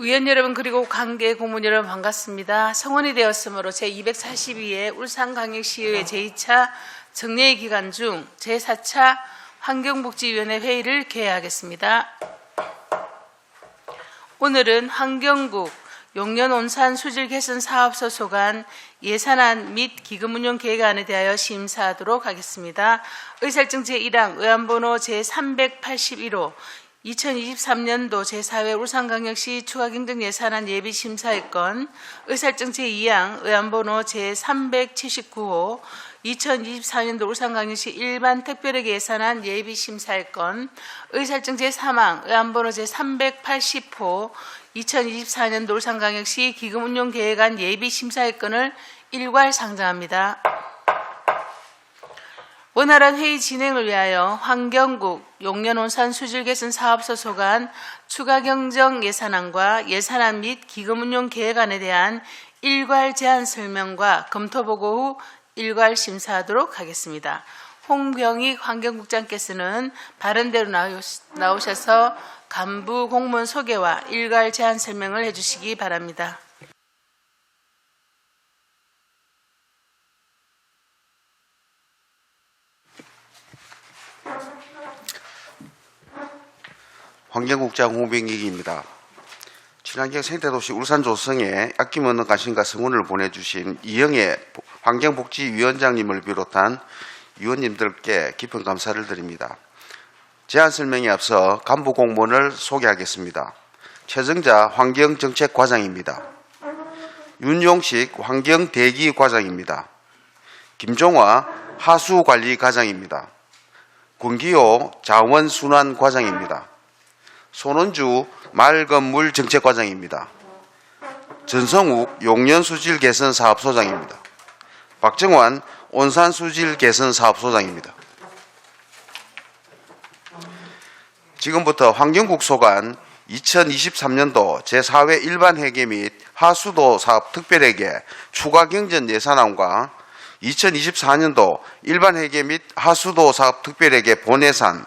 의원 여러분 그리고 관계 고문 여러분 반갑습니다. 성원이 되었으므로 제242회 울산광역시의회 제2차 정례회 기간 중 제4차 환경복지위원회 회의를 개회하겠습니다. 오늘은 환경국 용년온산 수질 개선 사업소 소관 예산안 및 기금운용 계획안에 대하여 심사하도록 하겠습니다. 의사일정 제1항 의안번호 제381호 2023년도 제4회 울산광역시 추가경정예산안 예비심사의 건, 의사일정 제2항 의안번호 제379호 2024년도 울산광역시 일반특별회계 예산안 예비심사의 건, 의사일정 제3항 의안번호 제380호 2024년도 울산광역시 기금운용계획안 예비심사의 건을 일괄 상정합니다. 원활한 회의 진행을 위하여 환경국 용년온산 수질개선 사업소 소관 추가경정 예산안과 예산안 및 기금운용 계획안에 대한 일괄 제안 설명과 검토보고 후 일괄 심사하도록 하겠습니다. 홍병익 환경국장께서는 바른대로 나오셔서 간부 공무원 소개와 일괄 제안 설명을 해주시기 바랍니다. 환경국장 홍병익입니다. 친환경 생태도시 울산조성에 아낌없는 관심과 성원을 보내주신 이영애 환경복지위원장님을 비롯한 위원님들께 깊은 감사를 드립니다. 제안 설명에 앞서 간부 공무원을 소개하겠습니다. 최정자 환경정책과장입니다. 윤용식 환경대기과장입니다. 김종화 하수관리과장입니다. 권기호 자원순환과장입니다. 손원주 말건물정책과장입니다. 전성욱 용년수질개선사업소장입니다. 박정환 온산수질개선사업소장입니다. 지금부터 환경국 소관 2023년도 제4회 일반회계 및 하수도 사업 특별회계 추가경정 예산안과 2024년도 일반회계 및 하수도 사업 특별회계 본예산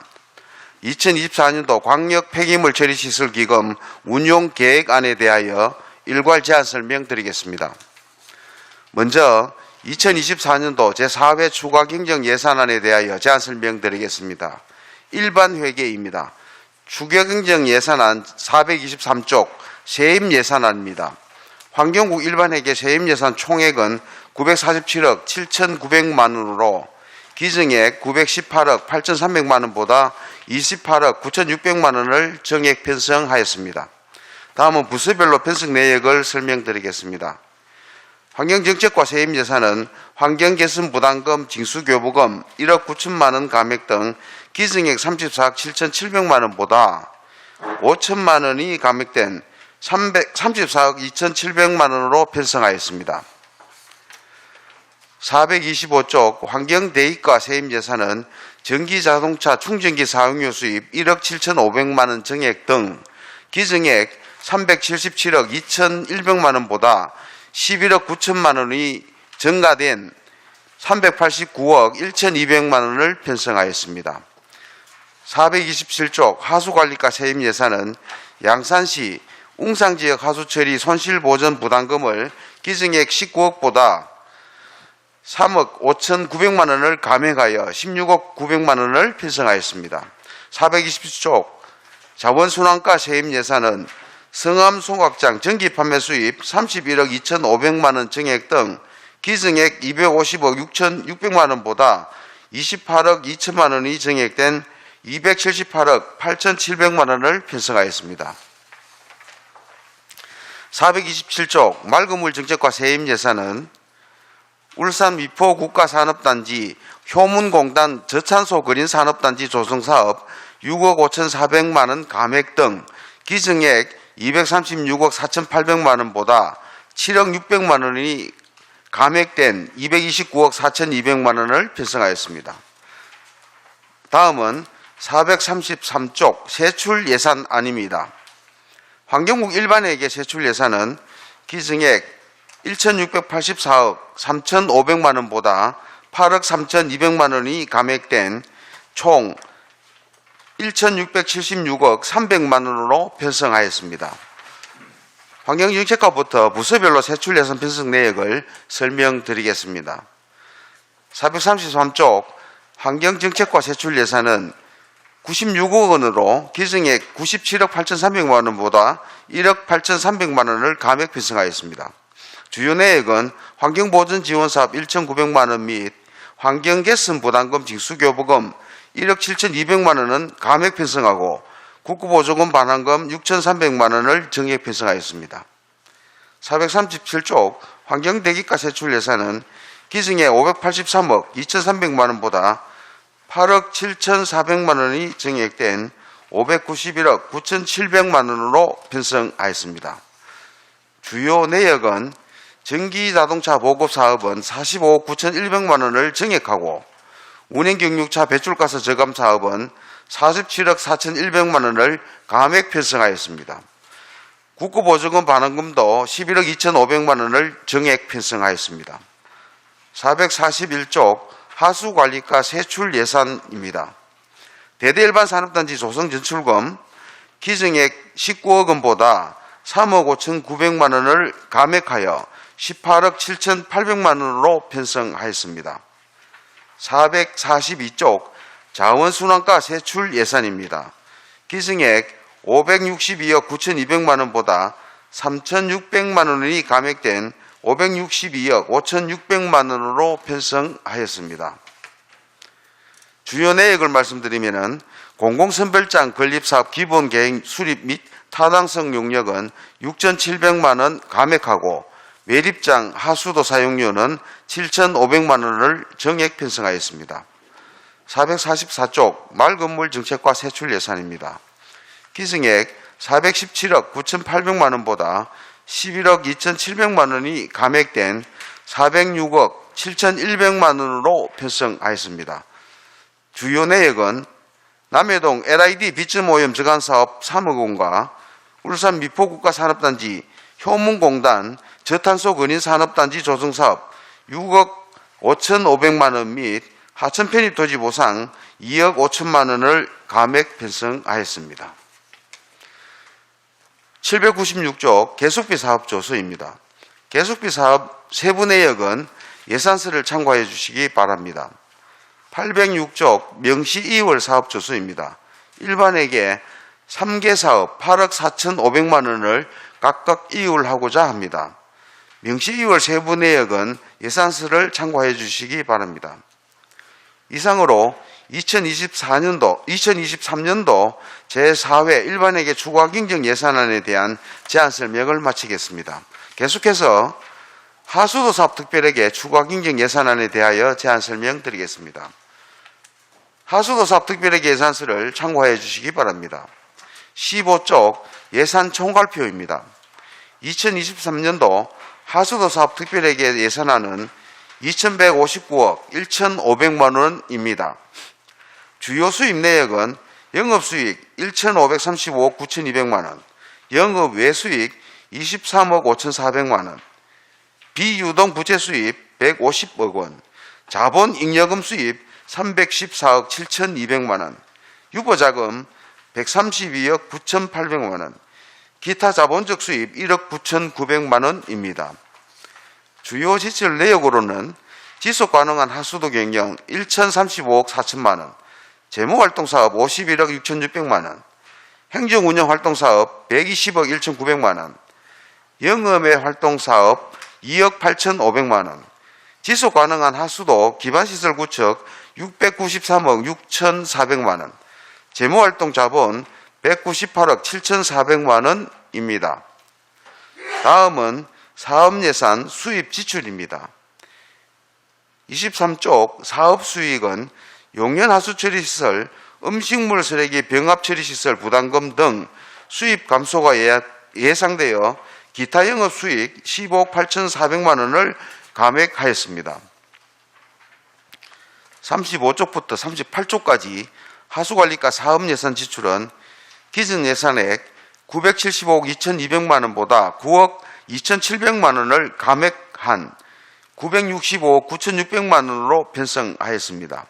2024년도 광역 폐기물 처리시설 기금 운용 계획안에 대하여 일괄 제안 설명드리겠습니다. 먼저 2024년도 제4회 추가 경정 예산안에 대하여 제안 설명드리겠습니다. 일반 회계입니다. 추가 경정 예산안 423쪽 세입 예산안입니다. 환경국 일반 회계 세입 예산 총액은 947억 7,900만 원으로 기증액 918억 8,300만 원보다 28억 9,600만 원을 정액 편성하였습니다. 다음은 부서별로 편성 내역을 설명드리겠습니다. 환경정책과 세입예산은 환경개선 부담금, 징수교부금 1억 9천만 원 감액 등 기증액 34억 7,700만 원보다 5천만 원이 감액된 34억 2,700만 원으로 편성하였습니다. 425쪽 환경대입과 세입예산은 전기자동차 충전기 사용료 수입 1억 7,500만 원 정액 등 기증액 377억 2,100만 원보다 11억 9천만 원이 증가된 389억 1,200만 원을 편성하였습니다. 427쪽 하수관리과 세입예산은 양산시 웅상지역 하수처리 손실보전 부담금을 기증액 19억보다 3억 5,900만 원을 감액하여 16억 900만 원을 편성하였습니다. 420쪽 자원순환과 세입예산은 성암송악장 전기판매 수입 31억 2,500만 원 정액 등 기증액 250억 6,600만 원보다 28억 2천만 원이 정액된 278억 8,700만 원을 편성하였습니다. 427쪽 맑은물 정책과 세입예산은 울산 미포 국가산업단지 효문공단 저탄소 그린산업단지 조성사업 6억 5,400만 원 감액 등 기증액 236억 4,800만 원보다 7억 600만 원이 감액된 229억 4,200만 원을 편성하였습니다. 다음은 433쪽 세출 예산안입니다. 환경국 일반회계 세출 예산은 기증액 1,684억 3,500만 원보다 8억 3,200만 원이 감액된 총 1,676억 300만 원으로 편성하였습니다. 환경정책과부터 부서별로 세출 예산 편성 내역을 설명드리겠습니다. 433쪽 환경정책과 세출 예산은 96억 원으로 기증액 97억 8,300만 원보다 1억 8,300만 원을 감액 편성하였습니다. 주요 내역은 환경보전지원사업 1,900만 원 및 환경개선 부담금 징수교부금 1억 7,200만 원은 감액 편성하고 국고보조금 반환금 6,300만 원을 정액 편성하였습니다. 437쪽 환경대기가 세출 예산은 기증액 583억 2,300만 원보다 8억 7,400만 원이 정액된 591억 9,700만 원으로 편성하였습니다. 주요 내역은 전기자동차 보급사업은 45억 9,100만 원을 정액하고 운행경유차 배출가스 저감 사업은 47억 4,100만 원을 감액 편성하였습니다. 국고보조금 반환금도 11억 2,500만 원을 정액 편성하였습니다. 441쪽 하수관리과 세출 예산입니다. 대대일반산업단지 조성전출금 기증액 19억 원보다 3억 5,900만 원을 감액하여 18억 7,800만 원으로 편성하였습니다. 442쪽 자원순환과 세출 예산입니다. 기증액 562억 9,200만 원보다 3,600만 원이 감액된 562억 5,600만 원으로 편성하였습니다. 주요 내역을 말씀드리면 공공선별장 건립사업 기본계획 수립 및 타당성 용역은 6,700만 원 감액하고 매립장 하수도 사용료는 7,500만 원을 정액 편성하였습니다. 444쪽 말건물 정책과 세출 예산입니다. 기증액 417억 9,800만 원보다 11억 2,700만 원이 감액된 406억 7,100만 원으로 편성하였습니다. 주요 내역은 남해동 LID 빚점오염 저감사업 3억 원과 울산 미포국가산업단지 효문공단 저탄소 근인산업단지 조성사업 6억 5,500만 원 및 하천 편입 토지 보상 2억 5천만 원을 감액 편성하였습니다. 796쪽 계속비 사업 조서입니다. 계속비 사업 세부 내역은 예산서를 참고해 주시기 바랍니다. 806쪽 명시 2월 사업 조서입니다. 일반에게 3개 사업 8억 4,500만 원을 각각 이율하고자 합니다. 명시 2월 세부 내역은 예산서를 참고해 주시기 바랍니다. 이상으로 2023년도 제4회 일반회계 추가경정 예산안에 대한 제안 설명을 마치겠습니다. 계속해서 하수도 사업 특별회계 추가경정 예산안에 대하여 제안 설명드리겠습니다. 하수도 사업 특별회계 예산서를 참고해 주시기 바랍니다. 15쪽 예산 총괄표입니다. 2023년도 하수도 사업 특별회계 예산안은 2,159억 1,500만 원입니다. 주요 수입 내역은 영업수익 1,535억 9,200만 원, 영업 외수익 23억 5,400만 원, 비유동 부채 수입 150억 원, 자본 잉여금 수입 314억 7,200만 원, 유보자금 132억 9,800만 원, 기타 자본적 수입 1억 9,900만 원입니다. 주요 지출 내역으로는 지속 가능한 하수도 경영 1,035억 4천만 원, 재무활동사업 51억 6,600만 원, 행정운영활동사업 120억 1,900만 원, 영업외 활동사업 2억 8,500만 원, 지속 가능한 하수도 기반시설 구축 693억 6,400만 원, 재무활동 자본 198억 7,400만 원입니다. 다음은 사업예산 수입 지출입니다. 23쪽 사업수익은 용연하수처리시설, 음식물 쓰레기 병합처리시설 부담금 등 수입 감소가 예상되어 기타 영업수익 15억 8,400만 원을 감액하였습니다. 35쪽부터 38쪽까지 하수관리과 사업예산 지출은 기준예산액 975억 2,200만 원보다 9억 2,700만 원을 감액한 965억 9,600만 원으로 편성하였습니다.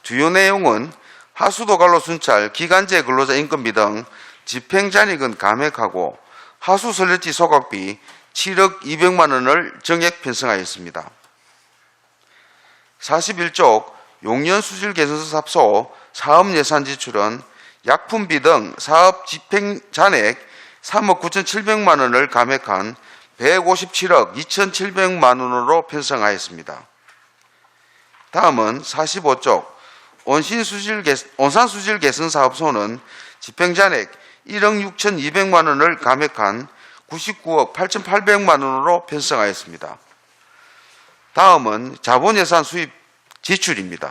주요 내용은 하수도 관로 순찰, 기간제 근로자 인건비 등 집행잔액은 감액하고 하수 설렛지 소각비 7억 200만 원을 정액 편성하였습니다. 41쪽 용연 수질 개선 사업소 사업 예산 지출은 약품비 등 사업 집행 잔액 3억 9,700만 원을 감액한 157억 2,700만 원으로 편성하였습니다. 다음은 45쪽 온산수질 개선 사업소는 집행잔액 1억 6,200만 원을 감액한 99억 8,800만 원으로 편성하였습니다. 다음은 자본예산 수입 지출입니다.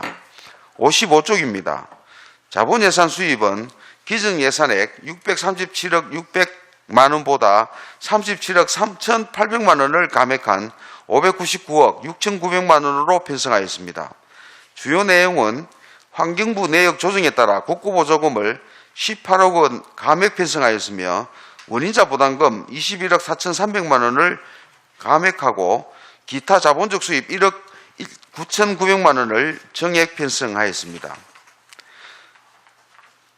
55쪽입니다. 자본예산 수입은 기정예산액 637억 600만 원보다 37억 3,800만 원을 감액한 599억 6,900만 원으로 편성하였습니다. 주요 내용은 환경부 내역 조정에 따라 국고보조금을 18억 원 감액 편성하였으며 원인자 부담금 21억 4,300만 원을 감액하고 기타 자본적 수입 1억 9,900만 원을 정액 편성하였습니다.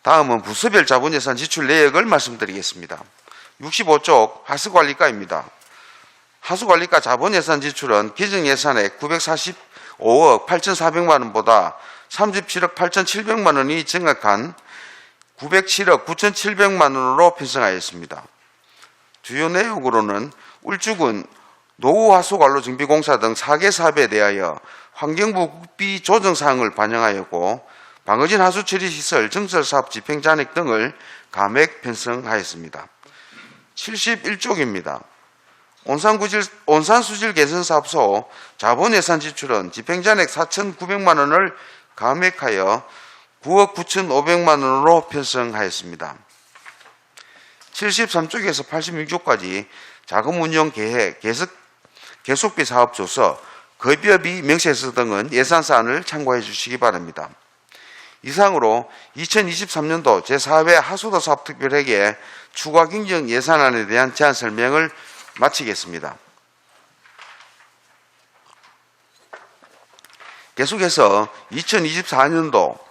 다음은 부서별 자본예산 지출 내역을 말씀드리겠습니다. 65쪽 하수관리과입니다. 하수관리과 자본예산 지출은 기정예산액 945억 8,400만 원보다 37억 8,700만 원이 증액한 907억 9,700만 원으로 편성하였습니다. 주요 내용으로는 울주군 노후하수관로 정비공사 등 4개 사업에 대하여 환경부 국비 조정 사항을 반영하였고 방어진 하수처리시설 증설사업 집행잔액 등을 감액 편성하였습니다. 71쪽입니다. 온산수질 개선사업소 자본예산 지출은 집행잔액 4,900만 원을 감액하여 9억 9,500만 원으로 편성하였습니다. 73쪽에서 86쪽까지 자금운용 계획, 계속비 사업조서, 급여비 명세서 등은 예산사안을 참고해 주시기 바랍니다. 이상으로 2023년도 제4회 하수도 사업 특별회계 추가 경정 예산안에 대한 제안 설명을 마치겠습니다. 계속해서 2024년도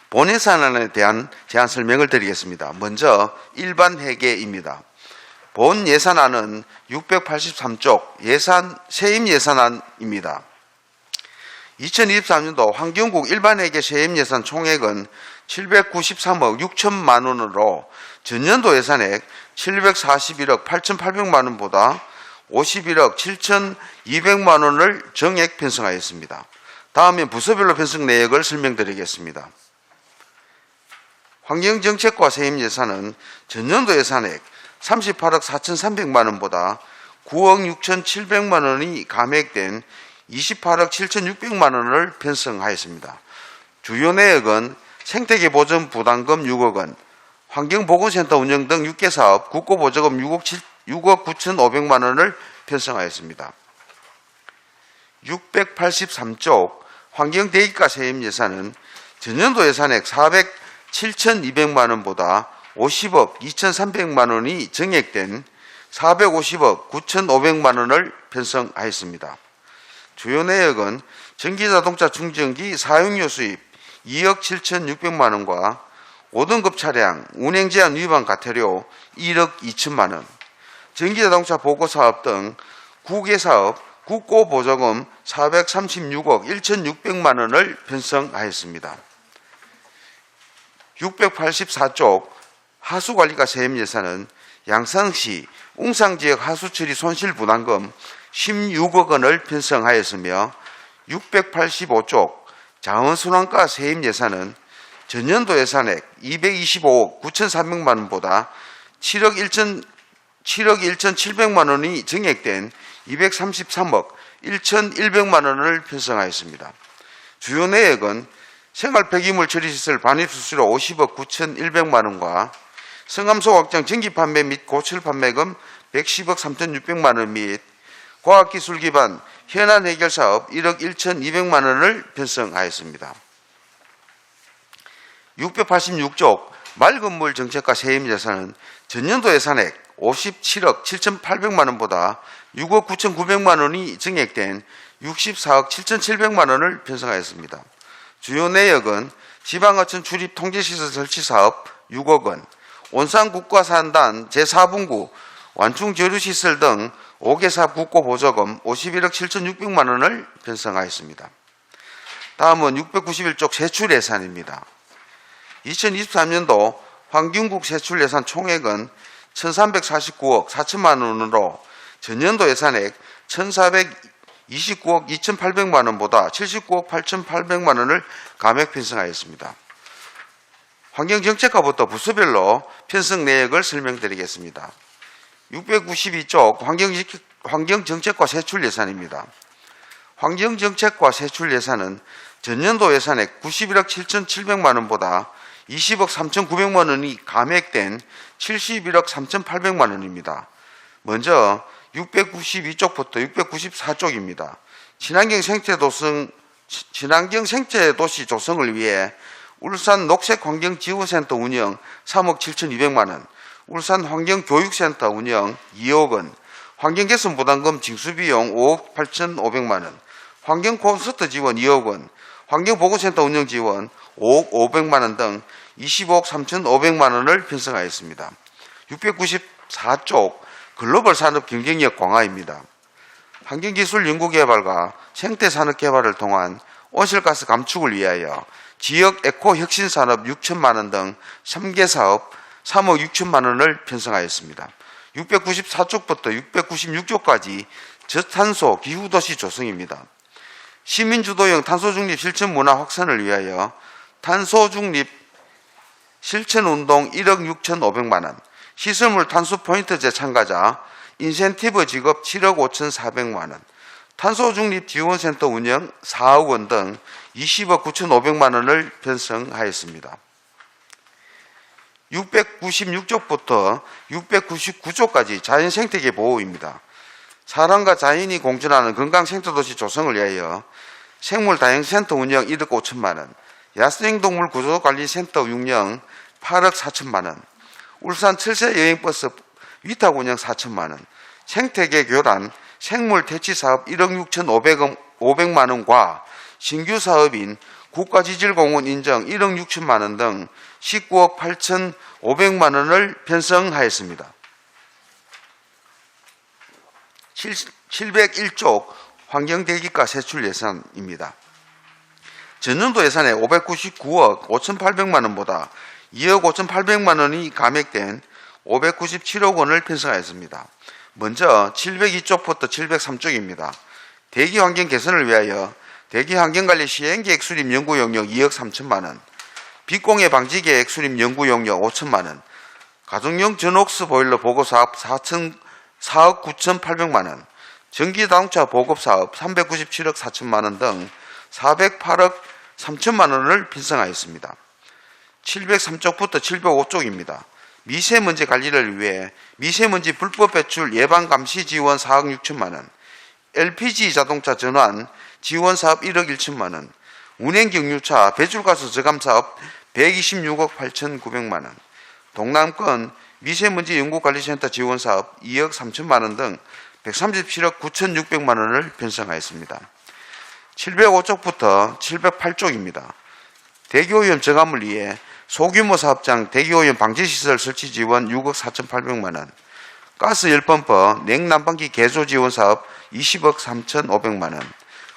본예산안에 대한 제안 설명을 드리겠습니다. 먼저 일반 회계입니다. 본 예산안은 683쪽 세임 예산안입니다. 2023년도 환경국 일반회계 세임 예산 총액은 793억 6천만 원으로 전년도 예산액 741억 8,800만 원보다 51억 7,200만 원을 정액 편성하였습니다. 다음에 부서별로 편성 내역을 설명드리겠습니다. 환경정책과 세임 예산은 전년도 예산액 38억 4,300만 원보다 9억 6,700만 원이 감액된 28억 7,600만 원을 편성하였습니다. 주요 내역은 생태계 보전 부담금 6억 원, 환경보건센터 운영 등 6개 사업 국고보조금 6억 9,500만 원을 편성하였습니다. 683쪽 환경대기가 세임 예산은 전년도 예산액 400억 7,200만 원보다 50억 2,300만 원이 정액된 450억 9,500만 원을 편성하였습니다. 주요 내역은 전기자동차 충전기 사용료 수입 2억 7,600만 원과 5등급 차량 운행제한 위반 과태료 1억 2천만 원, 전기자동차 보고사업 등 9개 사업 국고보조금 436억 1,600만 원을 편성하였습니다. 684쪽 하수관리과 세임 예산은 양산시 웅상지역 하수처리 손실부담금 16억 원을 편성하였으며 685쪽 자원순환과 세임 예산은 전년도 예산액 225억 9,400만 원보다 7억 1,700만 원이 정액된 233억 1,100만 원을 편성하였습니다. 주요 내역은 생활폐기물 처리시설 반입수수료 50억 9,100만 원과 성암소 확장 전기 판매 및 고철 판매금 110억 3,600만 원 및 과학기술 기반 현안 해결 사업 1억 1,200만 원을 편성하였습니다. 686쪽 맑은 물 정책과 세임 예산은 전년도 예산액 57억 7,800만 원보다 6억 9,900만 원이 증액된 64억 7,700만 원을 편성하였습니다. 주요 내역은 지방하천 출입 통제시설 설치 사업 6억 원, 온산국가산단 제4분구 완충 조류시설 등 5개 사업 국고 보조금 51억 7,600만 원을 편성하였습니다. 다음은 691쪽 세출 예산입니다. 2023년도 환경국 세출 예산 총액은 1,349억 4천만 원으로 전년도 예산액 1,429억 2,800만 원보다 79억 8,800만 원을 감액 편성하였습니다. 환경정책과부터 부서별로 편성 내역을 설명드리겠습니다. 692쪽 환경정책과 세출 예산입니다. 환경정책과 세출 예산은 전년도 예산액 91억 7,700만 원보다 20억 3,900만 원이 감액된 71억 3,800만 원입니다. 먼저 692쪽부터 694쪽입니다. 친환경 생태도시 조성을 위해 울산 녹색환경지원센터 운영 3억 7,200만 원, 울산 환경교육센터 운영 2억 원, 환경개선 부담금 징수비용 5억 8,500만 원, 환경콘서트 지원 2억 원, 환경보건센터 운영 지원 5억 500만 원 등 25억 3,500만 원을 편성하였습니다. 694쪽 글로벌 산업 경쟁력 강화입니다. 환경기술 연구개발과 생태산업 개발을 통한 온실가스 감축을 위하여 지역 에코 혁신산업 6천만 원 등 3개 사업 3억 6천만 원을 편성하였습니다. 694쪽부터 696쪽까지 저탄소 기후도시 조성입니다. 시민주도형 탄소중립 실천문화 확산을 위하여 탄소중립 실천운동 1억 6,500만 원, 시설물 탄소포인트제 참가자 인센티브 지급 7억 5,400만 원, 탄소중립 지원센터 운영 4억 원 등 20억 9,500만 원을 편성하였습니다. 696쪽부터 699쪽까지 자연생태계 보호입니다. 사람과 자연이 공존하는 건강생태도시 조성을 위하여 생물다양센터 운영 1억 5천만 원, 야생동물 구조관리센터 운영 8억 4천만 원, 울산 철새 여행버스 위탁 운영 4천만 원, 생태계 교란 생물 퇴치 사업 1억 6,500만 원과 신규 사업인 국가지질공원 인정 1억 6천만 원 등 19억 8,500만 원을 편성하였습니다. 701쪽 환경대기가 세출 예산입니다. 전년도 예산에 599억 5,800만 원보다 2억 5,800만 원이 감액된 597억 원을 편성하였습니다. 먼저 702쪽부터 703쪽입니다. 대기환경 개선을 위하여 대기환경관리 시행계획 수립 연구 용역 2억 3천만 원, 빛공해 방지계획 수립 연구 용역 5천만 원, 가정용 전옥수 보일러 보급사업 4억 9,800만 원, 전기자동차 보급사업 397억 4천만 원 등 408억 3천만 원을 편성하였습니다. 703쪽부터 705쪽입니다. 미세먼지 관리를 위해 미세먼지 불법 배출 예방 감시 지원 4억 6천만 원, LPG 자동차 전환 지원 사업 1억 1천만 원, 운행경유차 배출가스 저감 사업 126억 8,900만 원, 동남권 미세먼지 연구관리센터 지원 사업 2억 3천만 원 등 137억 9,600만 원을 편성하였습니다. 705쪽부터 708쪽입니다. 대기오염 저감을 위해 소규모 사업장 대기오염 방지시설 설치 지원 6억 4,800만 원, 가스 열펌프 냉난방기 개조 지원 사업 20억 3,500만 원,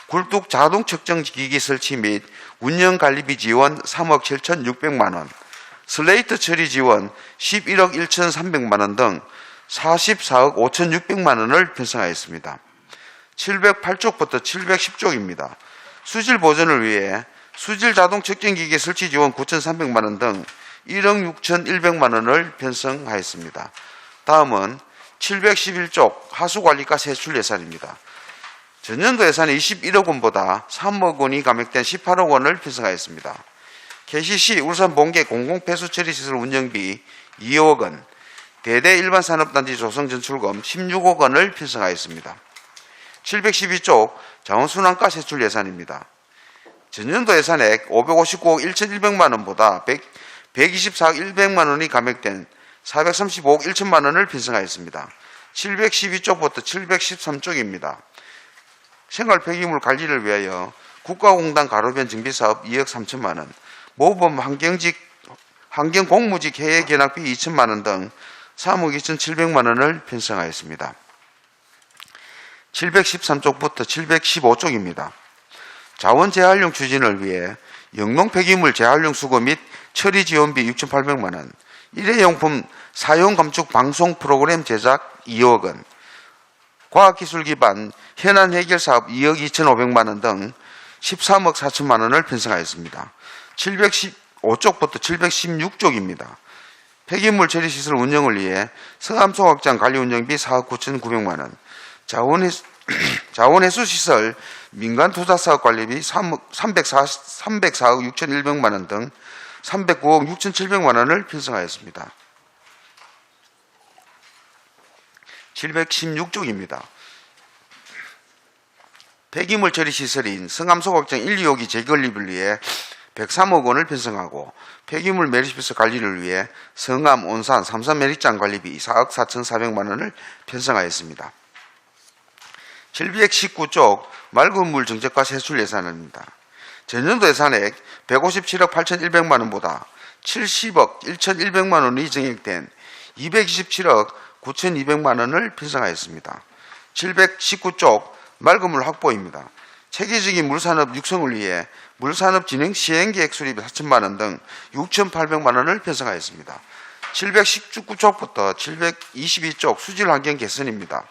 굴뚝 자동 측정 기기 설치 및 운영 관리비 지원 3억 7,600만 원, 슬레이트 처리 지원 11억 1,300만 원 등 44억 5,600만 원을 편성하였습니다. 708쪽부터 710쪽입니다. 수질 보존을 위해 수질 자동 측정기기 설치 지원 9,300만 원 등 1억 6,100만 원을 편성하였습니다. 다음은 711쪽 하수관리가 세출 예산입니다. 전년도 예산의 21억 원보다 3억 원이 감액된 18억 원을 편성하였습니다. KCC 울산 본계 공공폐수처리시설 운영비 2억 원, 대대 일반산업단지 조성전출금 16억 원을 편성하였습니다. 712쪽 자원순환가 세출 예산입니다. 전년도 예산액 559억 1,100만 원보다 124억 100만 원이 감액된 435억 1천만 원을 편성하였습니다. 712쪽부터 713쪽입니다. 생활폐기물 관리를 위하여 국가공단 가로변 정비사업 2억 3천만 원, 모범 환경공무직 해외 견학비 2천만 원 등 3억 2,700만 원을 편성하였습니다. 713쪽부터 715쪽입니다. 자원 재활용 추진을 위해 영농 폐기물 재활용 수거 및 처리 지원비 6,800만 원, 일회용품 사용 감축 방송 프로그램 제작 2억 원, 과학기술 기반 현안 해결 사업 2억 2,500만 원 등 13억 4천만 원을 편성하였습니다. 715쪽부터 716쪽입니다. 폐기물 처리시설 운영을 위해 성암소 확장 관리 운영비 4억 9,900만 원, 자원해수시설 민간투자사업 관리비 304억 6,100만 원 등 309억 6,700만 원을 편성하였습니다. 716쪽입니다. 폐기물 처리시설인 성암소 확장 1, 2호기 재건립을 위해 103억 원을 편성하고 폐기물 매립시설 관리를 위해 성암, 온산, 삼산 매립장 관리비 4억 4,400만 원을 편성하였습니다. 719쪽 맑은 물 정책과 세출 예산입니다. 전년도 예산액 157억 8,100만 원보다 70억 1,100만 원이 증액된 227억 9,200만 원을 편성하였습니다. 719쪽 맑은 물 확보입니다. 체계적인 물산업 육성을 위해 물산업 진행 시행계획 수립 4천만 원 등 6,800만 원을 편성하였습니다. 719쪽부터 722쪽 수질 환경 개선입니다.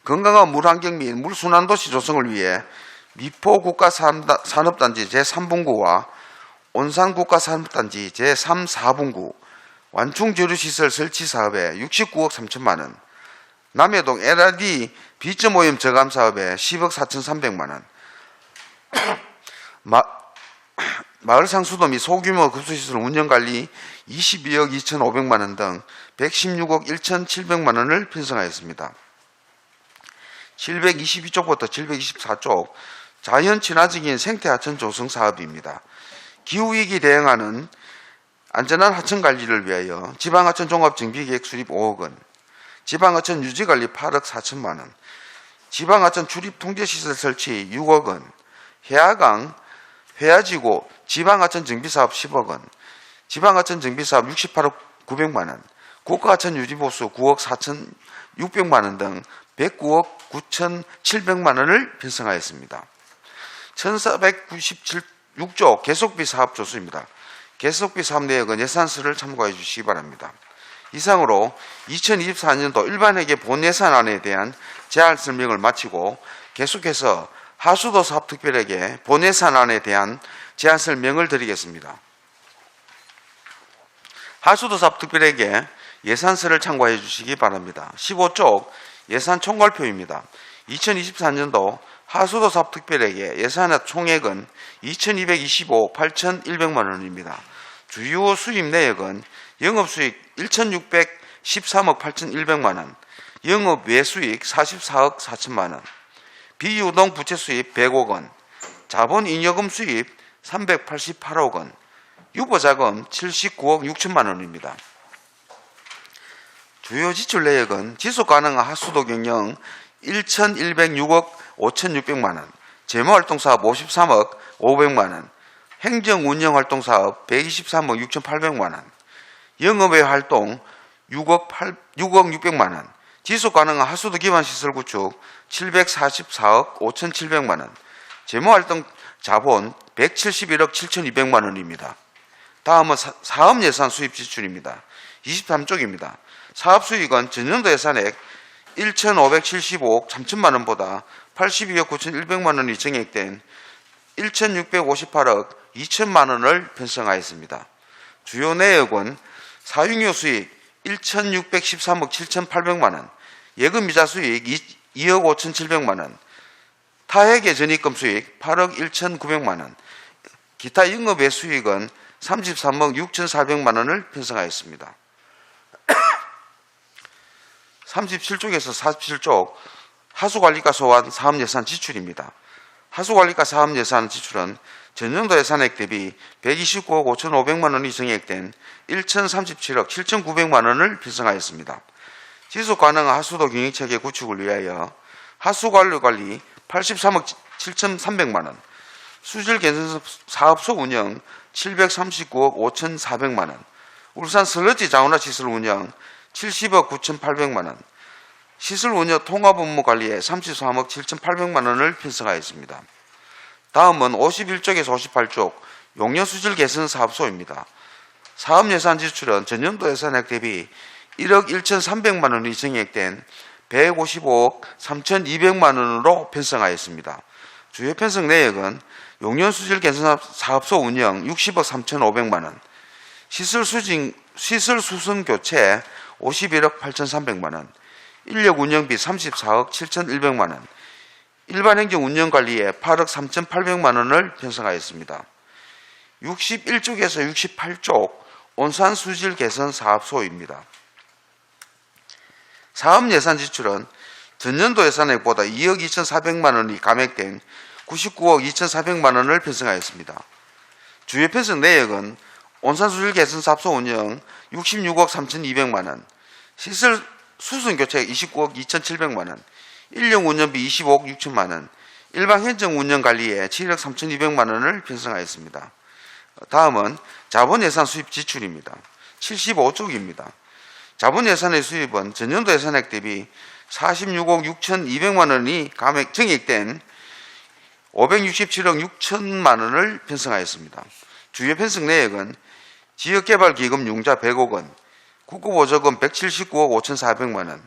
건강한 물환경 및 물순환도시 조성을 위해 미포 국가산업단지 제3분구와 온산 국가산업단지 제3, 4분구 완충조류시설 설치 사업에 69억 3천만 원, 남해동 LRD 비점오염 저감 사업에 10억 4,300만 원, 마을 상수도 및 소규모 급수시설 운영관리 22억 2,500만 원 등 116억 1,700만 원을 편성하였습니다. 722쪽부터 724쪽 자연 친화적인 생태하천 조성 사업입니다. 기후위기 대응하는 안전한 하천 관리를 위하여 지방하천 종합정비계획 수립 5억 원, 지방하천 유지관리 8억 4천만 원, 지방하천 출입통제시설 설치 6억 원, 해화강, 회화지구 지방하천 정비사업 10억 원, 지방하천 정비사업 68억 900만 원, 국가하천 유지보수 9억 4,600만 원 등 109억 9,700만 원을 편성하였습니다. 1496조 계속비 사업 조수입니다. 계속비 사업 내역은 예산서를 참고해 주시기 바랍니다. 이상으로 2024년도 일반회계 본예산안에 대한 제안 설명을 마치고 계속해서 하수도 사업 특별회계 본예산안에 대한 제안 설명을 드리겠습니다. 하수도 사업 특별회계 예산서를 참고해 주시기 바랍니다. 15쪽 예산 총괄표입니다. 2024년도 하수도 사업 특별회계 예산의 총액은 2,225억 8,100만 원입니다. 주요 수입 내역은 영업수익 1,613억 8,100만 원, 영업 외수익 44억 4천만 원, 비유동 부채 수입 100억 원, 자본잉여금 수입 388억 원, 유보자금 79억 6천만 원입니다. 주요 지출 내역은 지속가능한 하수도 경영 1,106억 5,600만 원, 재무활동사업 53억 500만 원, 행정운영활동사업 123억 6,800만 원, 영업외 활동 6억 600만 원, 지속가능한 하수도 기반시설 구축 744억 5,700만 원, 재무활동 자본 171억 7,200만 원입니다. 다음은 사업예산 수입 지출입니다. 23쪽입니다. 사업수익은 전년도 예산액 1,575억 3천만 원보다 82억 9,100만 원이 증액된 1,658억 2천만 원을 편성하였습니다. 주요 내역은 사용료 수익 1,613억 7,800만 원, 예금이자 수익 2억 5,700만 원, 타회계 전입금 수익 8억 1,900만 원, 기타 영업외 수익은 33억 6,400만 원을 편성하였습니다. 37쪽에서 47쪽 하수관리과 소환 사업예산 지출입니다. 하수관리과 사업예산 지출은 전년도 예산액 대비 129억 5,500만 원이 증액된 1,037억 7,900만 원을 편성하였습니다. 지속가능한 하수도 경영체계 구축을 위하여 하수관리 83억 7,300만 원, 수질개선 사업소 운영 739억 5,400만 원, 울산 슬러지 자원화 시설 운영 70억 9,800만 원, 시설 운영 통합 업무 관리에 33억 7,800만 원을 편성하였습니다. 다음은 51쪽에서 58쪽 용역 수질 개선 사업소입니다. 사업 예산 지출은 전년도 예산액 대비 1억 1,300만 원이 증액된 155억 3,200만 원으로 편성하였습니다. 주요 편성 내역은 용역 수질 개선 사업소 운영 60억 3,500만 원, 시설 수선 교체 51억 8,300만 원, 인력 운영비 34억 7,100만 원, 일반 행정 운영 관리에 8억 3,800만 원을 편성하였습니다. 61쪽에서 68쪽 온산 수질 개선 사업소입니다. 사업 예산 지출은 전년도 예산액보다 2억 2,400만 원이 감액된 99억 2,400만 원을 편성하였습니다. 주요 편성 내역은 온산 수질 개선 사업소 운영 66억 3,200만 원, 시설 수선 교체 29억 2,700만 원, 인력 운영비 25억 6천만 원, 일반 행정 운영 관리에 7억 3,200만 원을 편성하였습니다. 다음은 자본 예산 수입 지출입니다. 75쪽입니다. 자본 예산의 수입은 전년도 예산액 대비 46억 6,200만 원이 감액 증액된 567억 6천만 원을 편성하였습니다. 주요 편성 내역은 지역개발기금 융자 100억 원, 국고보조금 179억 5,400만 원,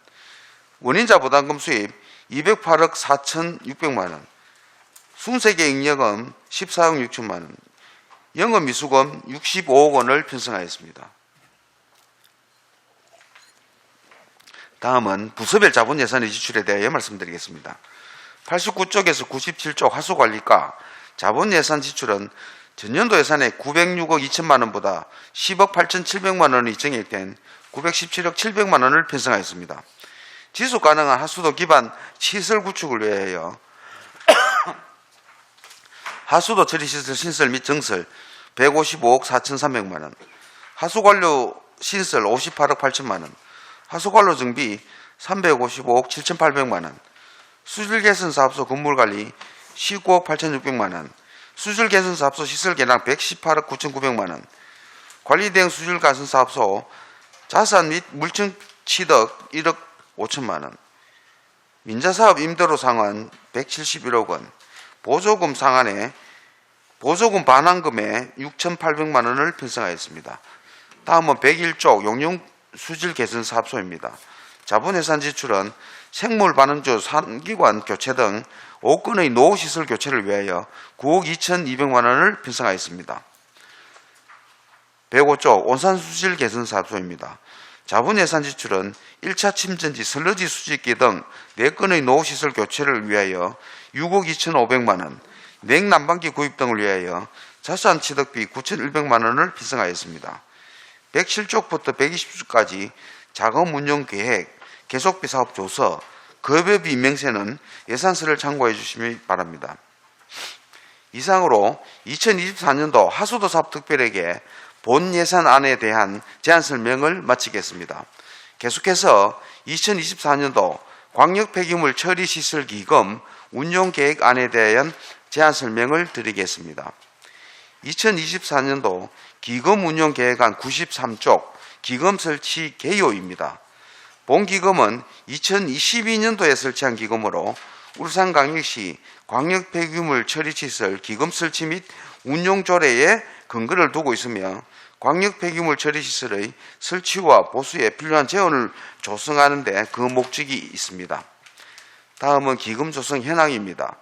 원인자 부담금 수입 208억 4,600만 원, 순세계 잉여금 14억 6천만 원, 영업미수금 65억 원을 편성하였습니다. 다음은 부서별 자본 예산의 지출에 대하여 말씀드리겠습니다. 89쪽에서 97쪽 하수관리과 자본 예산 지출은 전년도 예산액 906억 2천만 원보다 10억 8,700만 원이 증액된 917억 700만 원을 편성하였습니다. 지속 가능한 하수도 기반 시설 구축을 위하여 하수도 처리시설 신설 및 증설 155억 4,300만 원, 하수관료 신설 58억 8천만 원, 하수관로 정비 355억 7,800만 원, 수질개선 사업소 건물관리 19억 8,600만 원, 수질개선 사업소 시설 개량 118억 9,900만 원, 관리대행 수질개선 사업소 자산 및 물증 취득 1억 5천만 원, 민자사업 임대료 상환 171억 원, 보조금 상환에 보조금 반환금에 6,800만 원을 편성하였습니다. 다음은 101쪽 용역 수질 개선 사업소입니다. 자본예산 지출은 생물 반응조 산기관 교체 등 5건의 노후시설 교체를 위하여 9억 2,200만 원을 편성하였습니다. 105쪽 온산수질 개선 사업소입니다. 자본예산 지출은 1차 침전지, 슬러지 수집기 등 4건의 노후시설 교체를 위하여 6억 2,500만 원, 냉난방기 구입 등을 위하여 자산 취득비 9,100만 원을 편성하였습니다. 107쪽부터 120쪽까지 자금 운영 계획, 계속비 사업 조서, 급여비 명세는 예산서를 참고해 주시기 바랍니다. 이상으로 2024년도 하수도 사업 특별회계 본 예산안에 대한 제안 설명을 마치겠습니다. 계속해서 2024년도 광역 폐기물 처리 시설 기금 운용 계획안에 대한 제안 설명을 드리겠습니다. 2024년도 기금 운용 계획안 93쪽 기금 설치 개요입니다. 본 기금은 2022년도에 설치한 기금으로 울산광역시 광역 폐기물 처리 시설 기금 설치 및 운용 조례에 근거를 두고 있으며 광역 폐기물 처리 시설의 설치와 보수에 필요한 재원을 조성하는 데 그 목적이 있습니다. 다음은 기금 조성 현황입니다.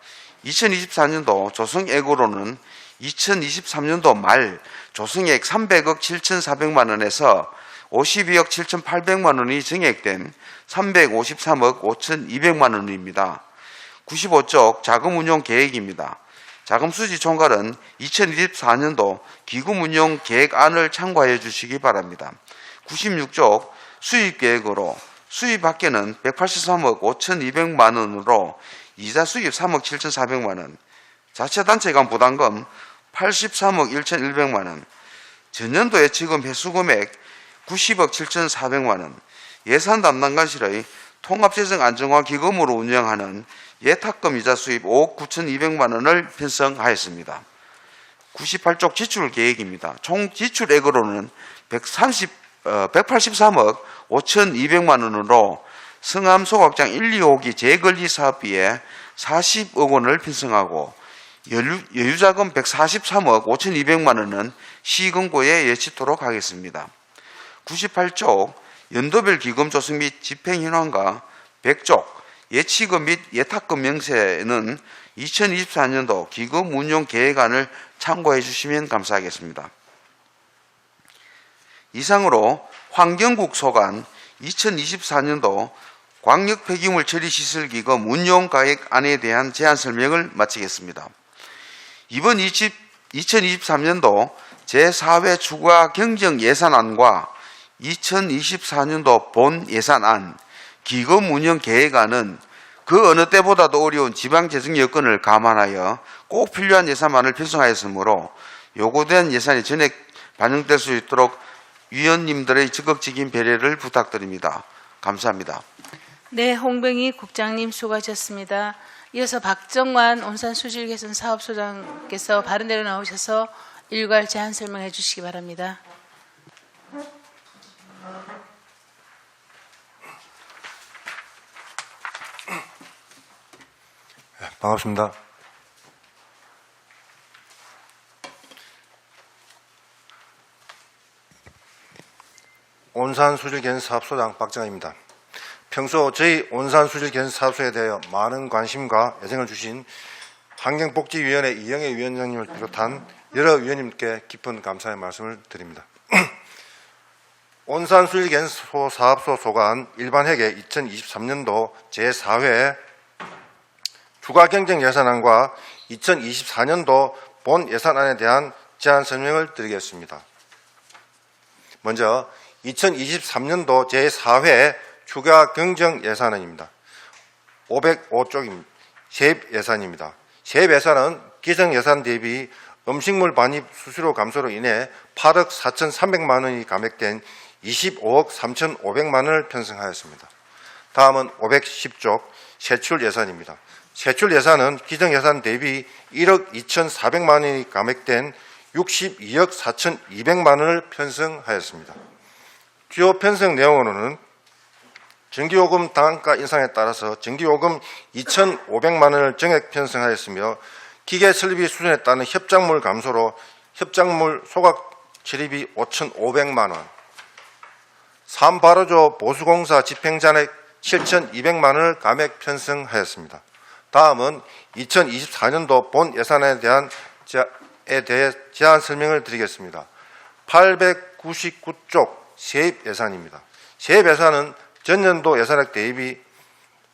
2024년도 조성액으로는 2023년도 말 조성액 300억 7,400만 원에서 52억 7,800만 원이 증액된 353억 5,200만 원입니다. 95쪽 자금 운용 계획입니다. 자금 수지 총괄은 2024년도 기금 운용 계획안을 참고해 주시기 바랍니다. 96쪽 수입 계획으로 수입 밖에는 183억 5,200만 원으로 이자 수입 3억 7,400만 원, 자체단체 간 부담금 83억 1,100만 원, 전년도 예치금 회수금액 90억 7,400만 원, 예산 담당관실의 통합재정 안정화 기금으로 운영하는 예탁금 이자 수입 5억 9,200만 원을 편성하였습니다. 98쪽 지출 계획입니다. 총 지출액으로는 183억 5,200만 원으로 성암 소각장 1, 2호기 재건리 사업비에 40억 원을 편성하고 여유자금 143억 5,200만 원은 시금고에 예치토록 하겠습니다. 98쪽 연도별 기금 조성 및 집행현황과 100쪽 예치금 및 예탁금 명세는 2024년도 기금 운용 계획안을 참고해 주시면 감사하겠습니다. 이상으로 환경국 소관 2024년도 광역 폐기물 처리 시설 기금 운용 계획안에 대한 제안 설명을 마치겠습니다. 이번 2023년도 제4회 추가 경정 예산안과 2024년도 본 예산안, 기금 운영 계획안은 그 어느 때보다도 어려운 지방 재정 여건을 감안하여 꼭 필요한 예산안을 편성하였으므로 요구된 예산이 전액 반영될 수 있도록 위원님들의 적극적인 배려를 부탁드립니다. 감사합니다. 네, 홍병희 국장님 수고하셨습니다. 이어서 박정환 온산수질개선사업소장께서 바른대로 나오셔서 일괄 제안 설명해 주시기 바랍니다. 반갑습니다. 온산수질개선사업소장 박정환입니다. 평소 저희 온산수질개선사업소에 대하여 많은 관심과 애정을 주신 환경복지위원회 이영애 위원장님을 비롯한 여러 위원님께 깊은 감사의 말씀을 드립니다. 온산수질개선소 사업소 소관 일반회계 2023년도 제4회 추가경정 예산안과 2024년도 본 예산안에 대한 제안 설명을 드리겠습니다. 먼저 2023년도 제4회 추가 경정 예산안입니다. 505쪽입니다. 세입 예산입니다. 세입 예산은 기정 예산 대비 음식물 반입 수수료 감소로 인해 8억 4,300만 원이 감액된 25억 3,500만 원을 편성하였습니다. 다음은 510쪽 세출 예산입니다. 세출 예산은 기정 예산 대비 1억 2,400만 원이 감액된 62억 4,200만 원을 편성하였습니다. 주요 편성 내용으로는 전기요금 단가 인상에 따라서 전기요금 2,500만 원을 정액 편성하였으며 기계 설비 수준에 따른 협작물 감소로 협작물 소각 처리비 5,500만 원, 삼바로조 보수공사 집행잔액 7,200만 원을 감액 편성하였습니다. 다음은 2024년도 본 예산에 대해 제안 설명을 드리겠습니다. 899쪽 세입 예산입니다. 세입 예산은 전년도 예산액 대비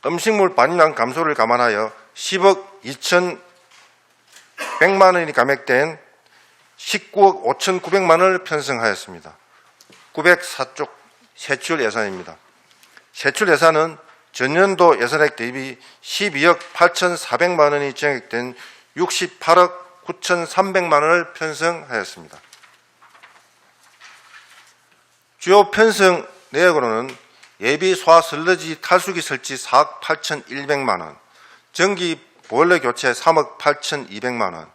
음식물 반입량 감소를 감안하여 10억 2,100만 원이 감액된 19억 5,900만 원을 편성하였습니다. 904쪽 세출 예산입니다. 세출 예산은 전년도 예산액 대비 12억 8,400만 원이 정액된 68억 9,300만 원을 편성하였습니다. 주요 편성 내역으로는 예비 소화 슬러지 탈수기 설치 4억 8,100만 원, 전기 보일러 교체 3억 8,200만 원,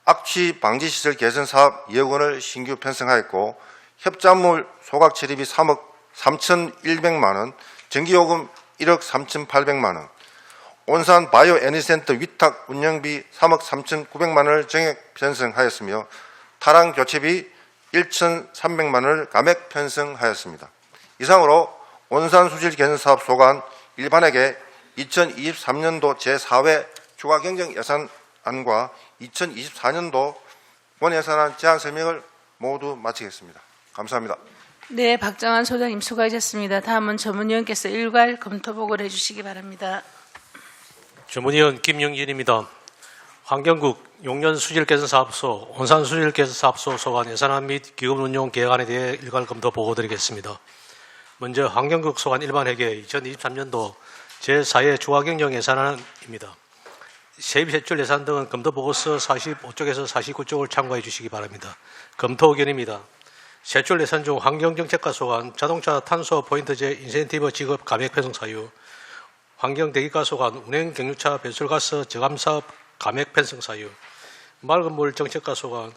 악취 방지 시설 개선 사업 2억 원을 신규 편성하였고 협작물 소각 처리비 3억 3,100만 원, 전기요금 1억 3,800만 원, 온산 바이오 에너지센터 위탁 운영비 3억 3,900만 원을 정액 편성하였으며 타랑 교체비 1,300만 원을 감액 편성하였습니다. 이상으로 온산수질개선사업 소관 일반에게 2023년도 제4회 추가경정 예산안과 2024년도 본 예산안 제안 설명을 모두 마치겠습니다. 감사합니다. 네, 박정환 소장님 수고하셨습니다. 다음은 전문위원께서 일괄 검토보고를 해주시기 바랍니다. 전문위원 김영진입니다. 환경국 용년수질개선사업소, 온산수질개선사업소 소관 예산안 및 기금운용 계획안에 대해 일괄 검토 보고드리겠습니다. 먼저 환경국 소관 일반회계 2023년도 제4회 추가경정 예산안입니다. 세입세출 예산 등은 검토보고서 45쪽에서 49쪽을 참고해 주시기 바랍니다. 검토 의견입니다. 세출 예산 중 환경정책과 소관 자동차 탄소 포인트제 인센티브 지급 감액 편성 사유, 환경대기과 소관 운행 경유차 배출가스 저감사업 감액 편성 사유, 맑은물 정책과 소관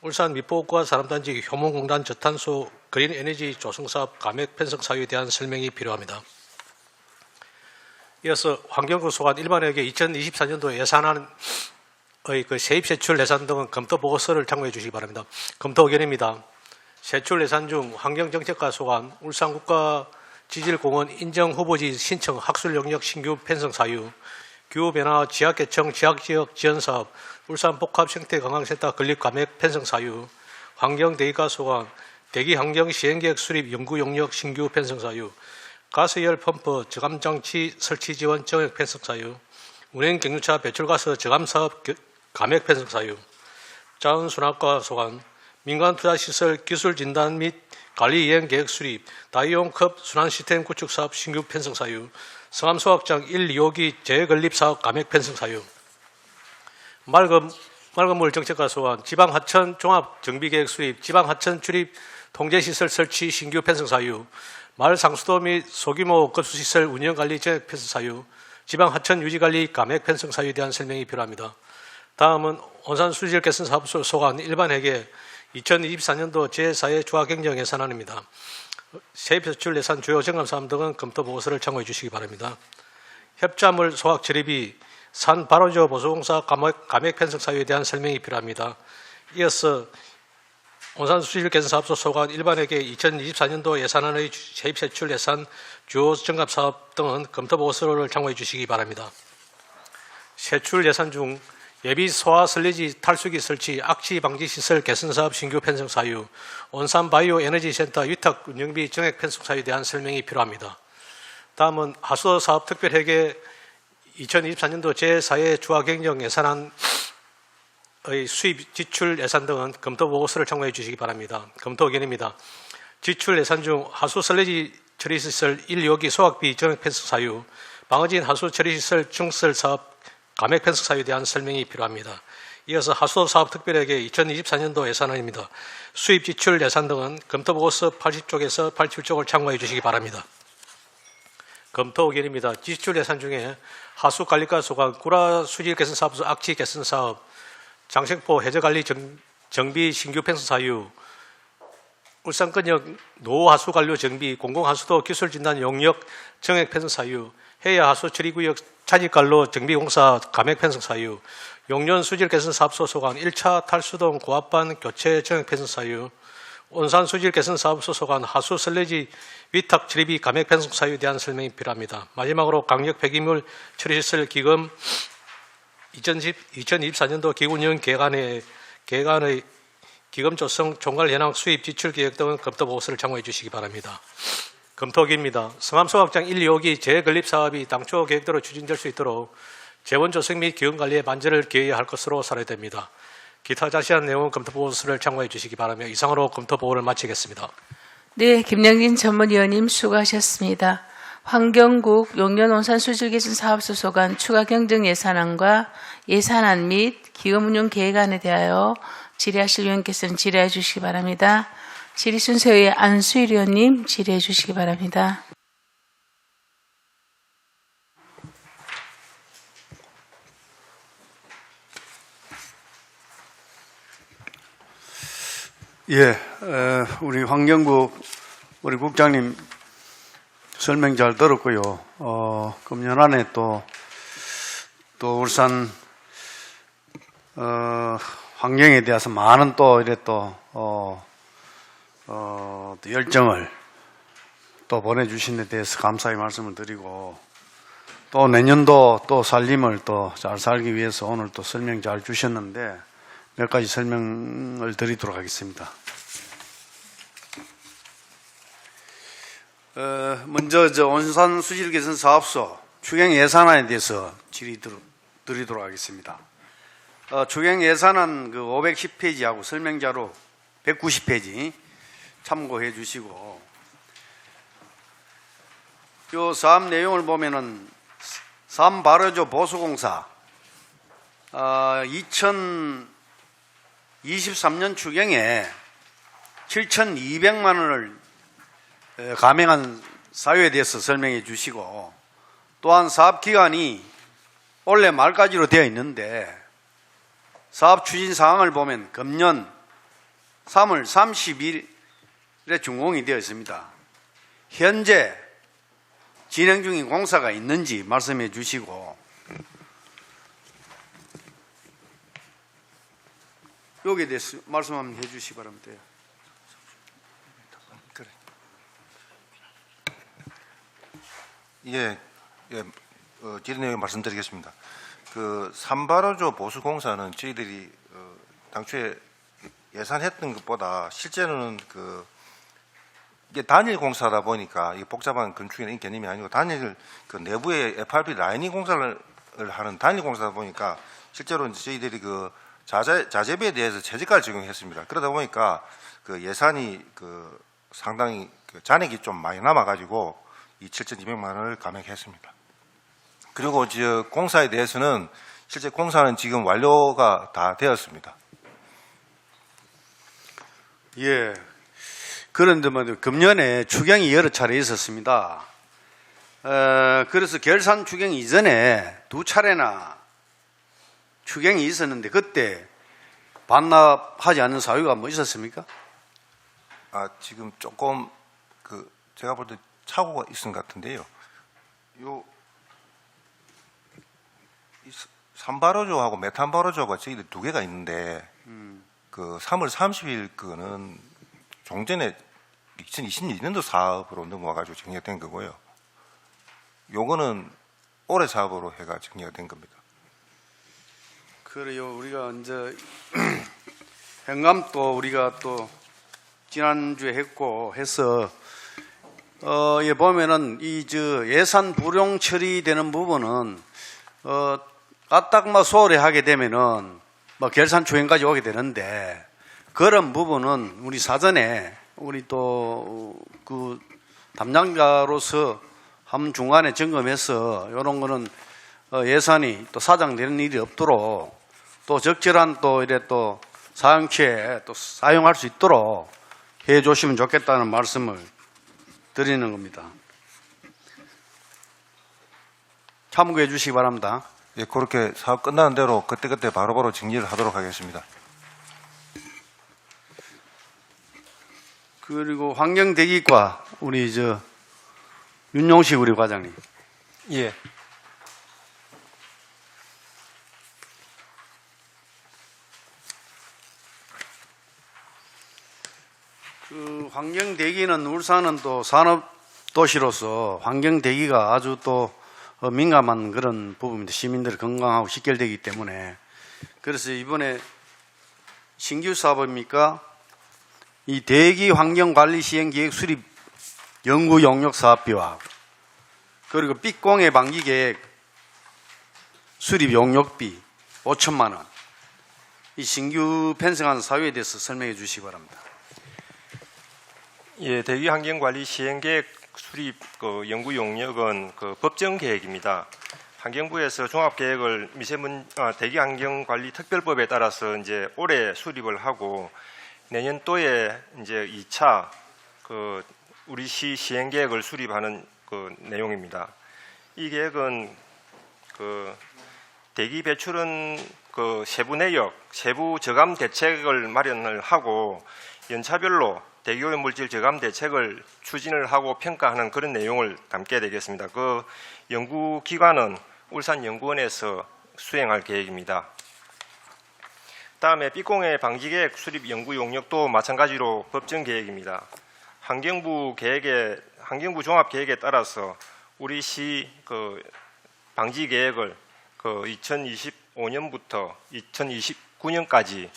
울산 미포과 사람단지 효문공단 저탄소 그린 에너지 조성사업 감액 편성 사유에 대한 설명이 필요합니다. 이어서 환경부 소관 일반에게 2024년도 예산안의 세입 세출 예산 등은 검토 보고서를 참고해 주시기 바랍니다. 검토 의견입니다. 세출 예산 중 환경정책과 소관 울산국가지질공원 인정 후보지 신청 학술 영역 신규 편성 사유, 기후변화 지역개청 지역지역 지원사업 울산복합생태관광센터 건립 감액 편성 사유, 환경대기과 소관 대기환경 시행계획 수립 연구 용역 신규 편성 사유, 가스열 펌프 저감장치 설치 지원 정액 편성 사유, 운행 경유차 배출가스 저감사업 감액 편성 사유, 자원순환과 소관 민간투자시설 기술 진단 및 관리 이행 계획 수립 다이용컵 순환 시스템 구축 사업 신규 편성 사유, 성암소각장 1, 2호기 재건립 사업 감액 편성 사유, 맑은물 정책과 소관 지방하천 종합 정비계획 수립 지방하천 출입 통제시설 설치 신규 편성 사유, 마을 상수도 및 소규모 급수시설 운영관리 정액 편성 사유, 지방하천 유지관리 감액 편성 사유에 대한 설명이 필요합니다. 다음은 온산수질 개선 사업소 소관 일반회계 2024년도 제4회 주화경정 예산안입니다. 세입세출 예산 주요 점검사항 등은 검토 보고서를 참고해 주시기 바랍니다. 협자물 소각 처리비 산 발원조 보수공사 감액 편성 사유에 대한 설명이 필요합니다. 이어서 온산수질 개선 사업소 소관 일반회계 2024년도 예산안의 세입세출 예산 주요 점검 사업 등은 검토 보고서를 참고해 주시기 바랍니다. 세출 예산 중 예비 소화 슬리지 탈수기 설치 악취 방지 시설 개선 사업 신규 편성 사유, 온산 바이오 에너지 센터 위탁 운영비 정액 편성 사유에 대한 설명이 필요합니다. 다음은 하수도 사업 특별회계 2024년도 제4회 주화경정 예산안의 수입 지출 예산 등은 검토 보고서를 참고해 주시기 바랍니다. 검토 의견입니다. 지출 예산 중 하수 슬리지 처리시설 1, 2호기 소각비 정액 편성 사유, 방어진 하수 처리시설 증설 사업 감액 편성 사유에 대한 설명이 필요합니다. 이어서 하수도 사업 특별회계 2024년도 예산안입니다. 수입 지출 예산 등은 검토 보고서 80쪽에서 87쪽을 참고해 주시기 바랍니다. 검토 의견입니다. 지출 예산 중에 하수관리과 소관 구라 수질 개선 사업소 악취 개선 사업, 장생포 해저관리 정비 신규 편성 사유, 울산권역 노하수관료 정비 공공하수도 기술진단 용역 정액 편성 사유, 해야 하수 처리구역 차직관로 정비공사 감액 편성 사유, 용년 수질 개선 사업소 소관 1차 탈수동 고압반 교체 정액 편성 사유, 온산 수질 개선 사업소 소관 하수 슬래지 위탁 처리비 감액 편성 사유에 대한 설명이 필요합니다. 마지막으로 강력 폐기물 처리시설 기금 2024년도 기운영 계획안의 기금 조성 종갈 현황 수입 지출 계획 등은 검토 보고서를 참고해 주시기 바랍니다. 검토기입니다. 성암소각장 1, 2호기 재건립 사업이 당초 계획대로 추진될 수 있도록 재원 조성 및 기금 관리에 만전을 기해야 할 것으로 사례됩니다. 기타 자세한 내용 검토 보고서를 참고해 주시기 바라며 이상으로 검토 보고를 마치겠습니다. 네, 김영진 전문위원님 수고하셨습니다. 환경국 용년온산수질개선사업소 소관 추가 경정 예산안과 예산안 및 기금운용 계획안에 대하여 질의하실 위원께서는 질의해 주시기 바랍니다. 질의 순서에 안수일 의원님 질의해 주시기 바랍니다. 예, 우리 환경국 우리 국장님 설명 잘 들었고요. 금년안에 또 울산 환경에 대해서 많은 또 이래 또 열정을 또 보내주신 데 대해서 감사의 말씀을 드리고 또 내년도 또 살림을 또 잘 살기 위해서 오늘 또 설명 잘 주셨는데 몇 가지 설명을 드리도록 하겠습니다. 먼저 온산 수질 개선 사업소 추경 예산안에 대해서 질의 드리도록 하겠습니다. 추경 예산안 그 510페이지하고 설명자로 190페이지 참고해 주시고 이 사업 내용을 보면은 삼발효조 보수공사 2023년 추경에 7,200만 원을 감행한 사유에 대해서 설명해 주시고 또한 사업 기간이 올해 말까지로 되어 있는데 사업 추진 사항을 보면 금년 3월 30일에 준공이 되어 있습니다. 현재 진행 중인 공사가 있는지 말씀해 주시고, 여기에 대해서 말씀 한번 해 주시기 바랍니다. 뒤에 내용 말씀드리겠습니다. 그 삼바로조 보수 공사는 저희들이 당초에 예산했던 것보다 실제로는 이게 단일 공사다 보니까 이게 복잡한 건축의 개념이 아니고 단일 내부에 FRP 라이닝 공사를 하는 단일 공사다 보니까 실제로 이제 저희들이 자재비에 대해서 최저가를 적용했습니다. 그러다 보니까 예산이 상당히 잔액이 좀 많이 남아가지고 이 7,200만 원을 감액했습니다. 그리고 공사에 대해서는 실제 공사는 지금 완료가 다 되었습니다. 예. 그런데 금년에 추경이 여러 차례 있었습니다. 그래서 결산 추경 이전에 2차례나 추경이 있었는데 그때 반납하지 않는 사유가 뭐 있었습니까? 지금 조금 제가 볼 때 착오가 있은 것 같은데요. 산바로조하고 메탄바로조가 저희들 2개가 있는데 3월 30일 거는 종전에 2022년도 사업으로 넘어와가지고 정리가 된 거고요. 요거는 올해 사업으로 해가 정리가 된 겁니다. 그래요. 우리가 이제 행감도 우리가 또 지난주에 했고 해서 예 보면은 예산 불용 처리되는 부분은 까딱마 소홀히 하게 되면은 결산 추행까지 오게 되는데 그런 부분은 우리 사전에 우리 또 담당자로서 한 중간에 점검해서 이런 거는 예산이 또 사장되는 일이 없도록 또 적절한 또 이래 또 사용치에 또 사용할 수 있도록 해 주시면 좋겠다는 말씀을 드리는 겁니다. 참고해 주시기 바랍니다. 예, 그렇게 사업 끝나는 대로 그때그때 바로바로 정리를 하도록 하겠습니다. 그리고 환경대기과 우리 윤용식 우리 과장님. 예. 환경대기는 울산은 또 산업도시로서 환경대기가 아주 또 민감한 그런 부분입니다. 시민들이 건강하고 식결되기 때문에. 그래서 이번에 신규 사업입니까? 이 대기 환경관리 시행계획 수립 연구 용역 사업비와 그리고 삐공해 방지 계획 수립 용역비 5천만 원. 이 신규 편성한 사유에 대해서 설명해 주시기 바랍니다. 예, 대기 환경 관리 시행 계획 수립 연구 용역은 법정 계획입니다. 환경부에서 종합 계획을 대기 환경 관리 특별법에 따라서 이제 올해 수립을 하고 내년도에 이제 2차 우리 시 시행 계획을 수립하는 내용입니다. 이 계획은 대기 배출은 세부 내역, 세부 저감 대책을 마련을 하고 연차별로 대기오염 물질 저감 대책을 추진을 하고 평가하는 그런 내용을 담게 되겠습니다. 그 연구 기관은 울산연구원에서 수행할 계획입니다. 다음에 삐공해 방지 계획 수립 연구 용역도 마찬가지로 법정 계획입니다. 환경부 종합 계획에 따라서 우리 시 방지 계획을 2025년부터 2029년까지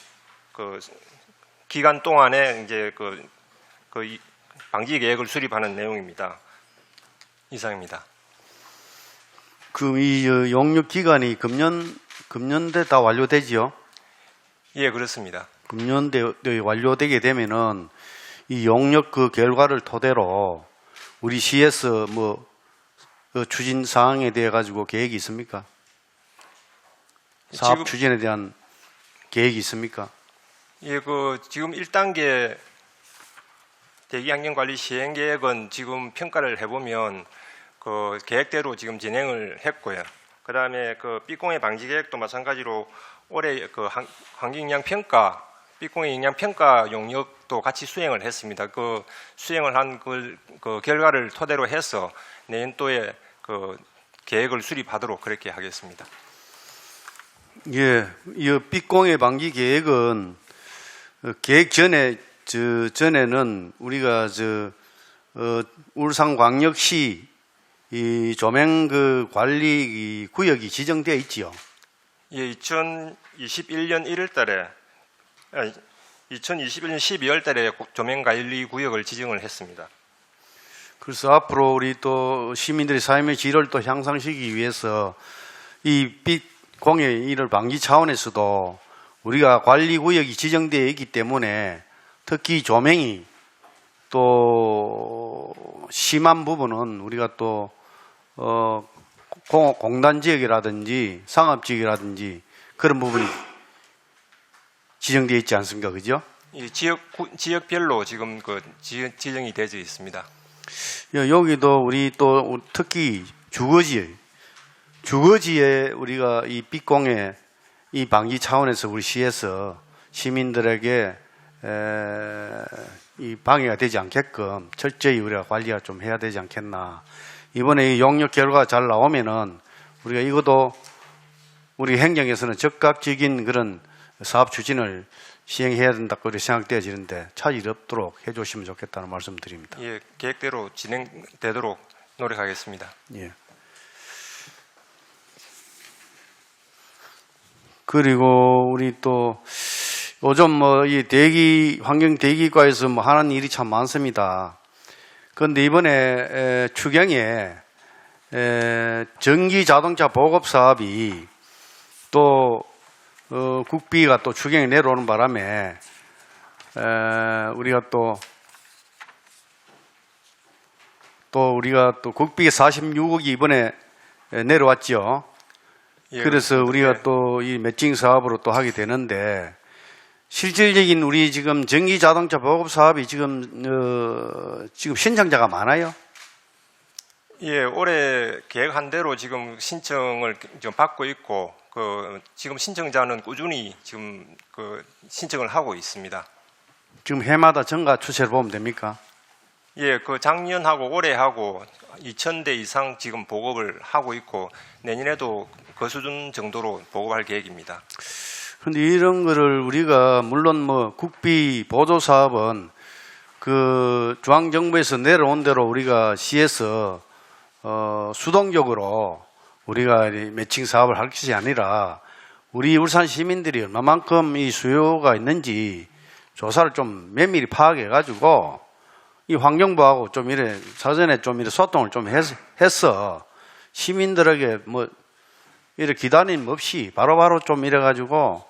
기간 동안에 이제 방지 계획을 수립하는 내용입니다. 이상입니다. 그럼 이 용역 기간이 금년대 다 완료되지요? 예, 그렇습니다. 금년대 완료되게 되면은 이 용역 결과를 토대로 우리 시에서 추진 사항에 대해 가지고 계획이 있습니까? 사업 추진에 대한 계획이 있습니까? 예, 지금 1단계 대기환경관리 시행계획은 지금 평가를 해보면 계획대로 지금 진행을 했고요. 그 다음에 삐공해 방지 계획도 마찬가지로 올해 환경영향 평가 삐공의 영향 평가 용역도 같이 수행을 했습니다. 그 수행을 한 그 결과를 토대로 해서 내년도에 그 계획을 수립하도록 그렇게 하겠습니다. 예, 이 삐공해 방지 계획은 계획 전에는 우리가 울산광역시 이 조명 그 관리 이 구역이 지정되어 있지요. 예, 2021년 1월 달에 2021년 12월 달에 조명관리 구역을 지정을 했습니다. 그래서 앞으로 우리 또 시민들의 삶의 질을 또 향상시키기 위해서 이 빛 공해 일을 방지 차원에서도 우리가 관리 구역이 지정되어 있기 때문에 특히 조명이 또 심한 부분은 우리가 또 공단 지역이라든지 상업 지역이라든지 그런 부분이 지정되어 있지 않습니까? 그죠? 이 지역별로 지금 그 지정이 되어 있습니다. 여기도 우리 또 특히 주거지에 우리가 이 빛공해 이 방지 차원에서 우리 시에서 시민들에게 이 방해가 되지 않게끔 철저히 우리가 관리가 좀 해야 되지 않겠나. 이번에 이 용역 결과가 잘 나오면은 우리가 이것도 우리 행정에서는 적극적인 그런 사업 추진을 시행해야 된다고 그렇게 생각되어지는데 차질 없도록 해주시면 좋겠다는 말씀 드립니다. 예, 계획대로 진행되도록 노력하겠습니다. 예. 그리고 우리 또 요즘 뭐 이 환경 대기과에서 뭐 하는 일이 참 많습니다. 그런데 이번에 추경에 전기 자동차 보급 사업이 또 국비가 또 추경에 내려오는 바람에 우리가 또 국비가 46억이 이번에 내려왔죠. 예, 그래서 우리가 또 이 매칭 사업으로 또 하게 되는데 실질적인 우리 지금 전기 자동차 보급 사업이 지금 신청자가 많아요. 예, 올해 계획한 대로 지금 신청을 좀 받고 있고 지금 신청자는 꾸준히 지금 신청을 하고 있습니다. 지금 해마다 증가 추세를 보면 됩니까? 예, 작년하고 올해하고 2,000대 이상 지금 보급을 하고 있고 내년에도 그 수준 정도로 보급할 계획입니다. 그런데 이런 거를 우리가 물론 뭐 국비 보조 사업은 그 중앙정부에서 내려온 대로 우리가 시에서 수동적으로 우리가 매칭 사업을 할 것이 아니라 우리 울산 시민들이 얼마만큼 이 수요가 있는지 조사를 좀 면밀히 파악해 가지고 이 환경부하고 좀 사전에 좀 소통을 좀 해서 시민들에게 뭐 이렇게 기다림 없이 바로바로 좀 이래 가지고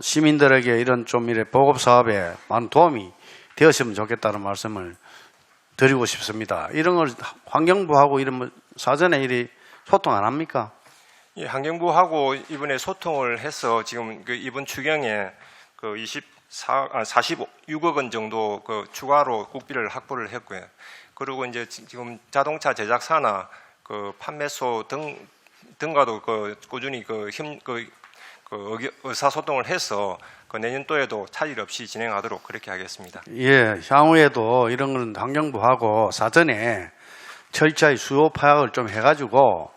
시민들에게 이런 좀 보급 사업에 많은 도움이 되었으면 좋겠다는 말씀을 드리고 싶습니다. 이런 걸 환경부하고 이런 뭐 사전에 소통 안 합니까? 예, 환경부하고 이번에 소통을 해서 지금 이번 추경에 46억 원 정도 추가로 국비를 확보를 했고요. 그리고 이제 지금 자동차 제작사나 판매소 등과도 꾸준히 의사소통을 해서 내년도에도 차질 없이 진행하도록 그렇게 하겠습니다. 예, 향후에도 이런 건 환경부하고 사전에 철저히 수요 파악을 좀 해가지고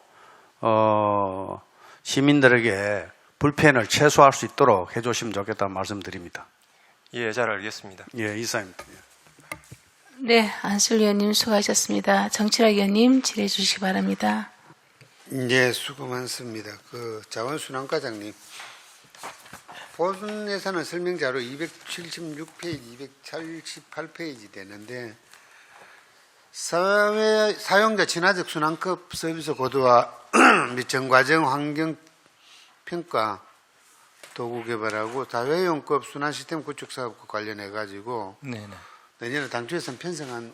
시민들에게 불편을 최소화할 수 있도록 해주시면 좋겠다는 말씀드립니다. 예, 잘 알겠습니다. 예, 이사입니다. 네, 안슬 의원님 수고하셨습니다. 정철학 의원님 질의해 주시기 바랍니다. 네, 수고 많습니다. 자원순환과장님, 본 예산은 설명자로 276페이지, 288페이지 되는데 사용자 친화적 순환급 서비스 고도화 및 전과정 환경 평가 도구 개발하고 다회용급 순환 시스템 구축 사업과 관련해 가지고 내년에 당초에선 편성한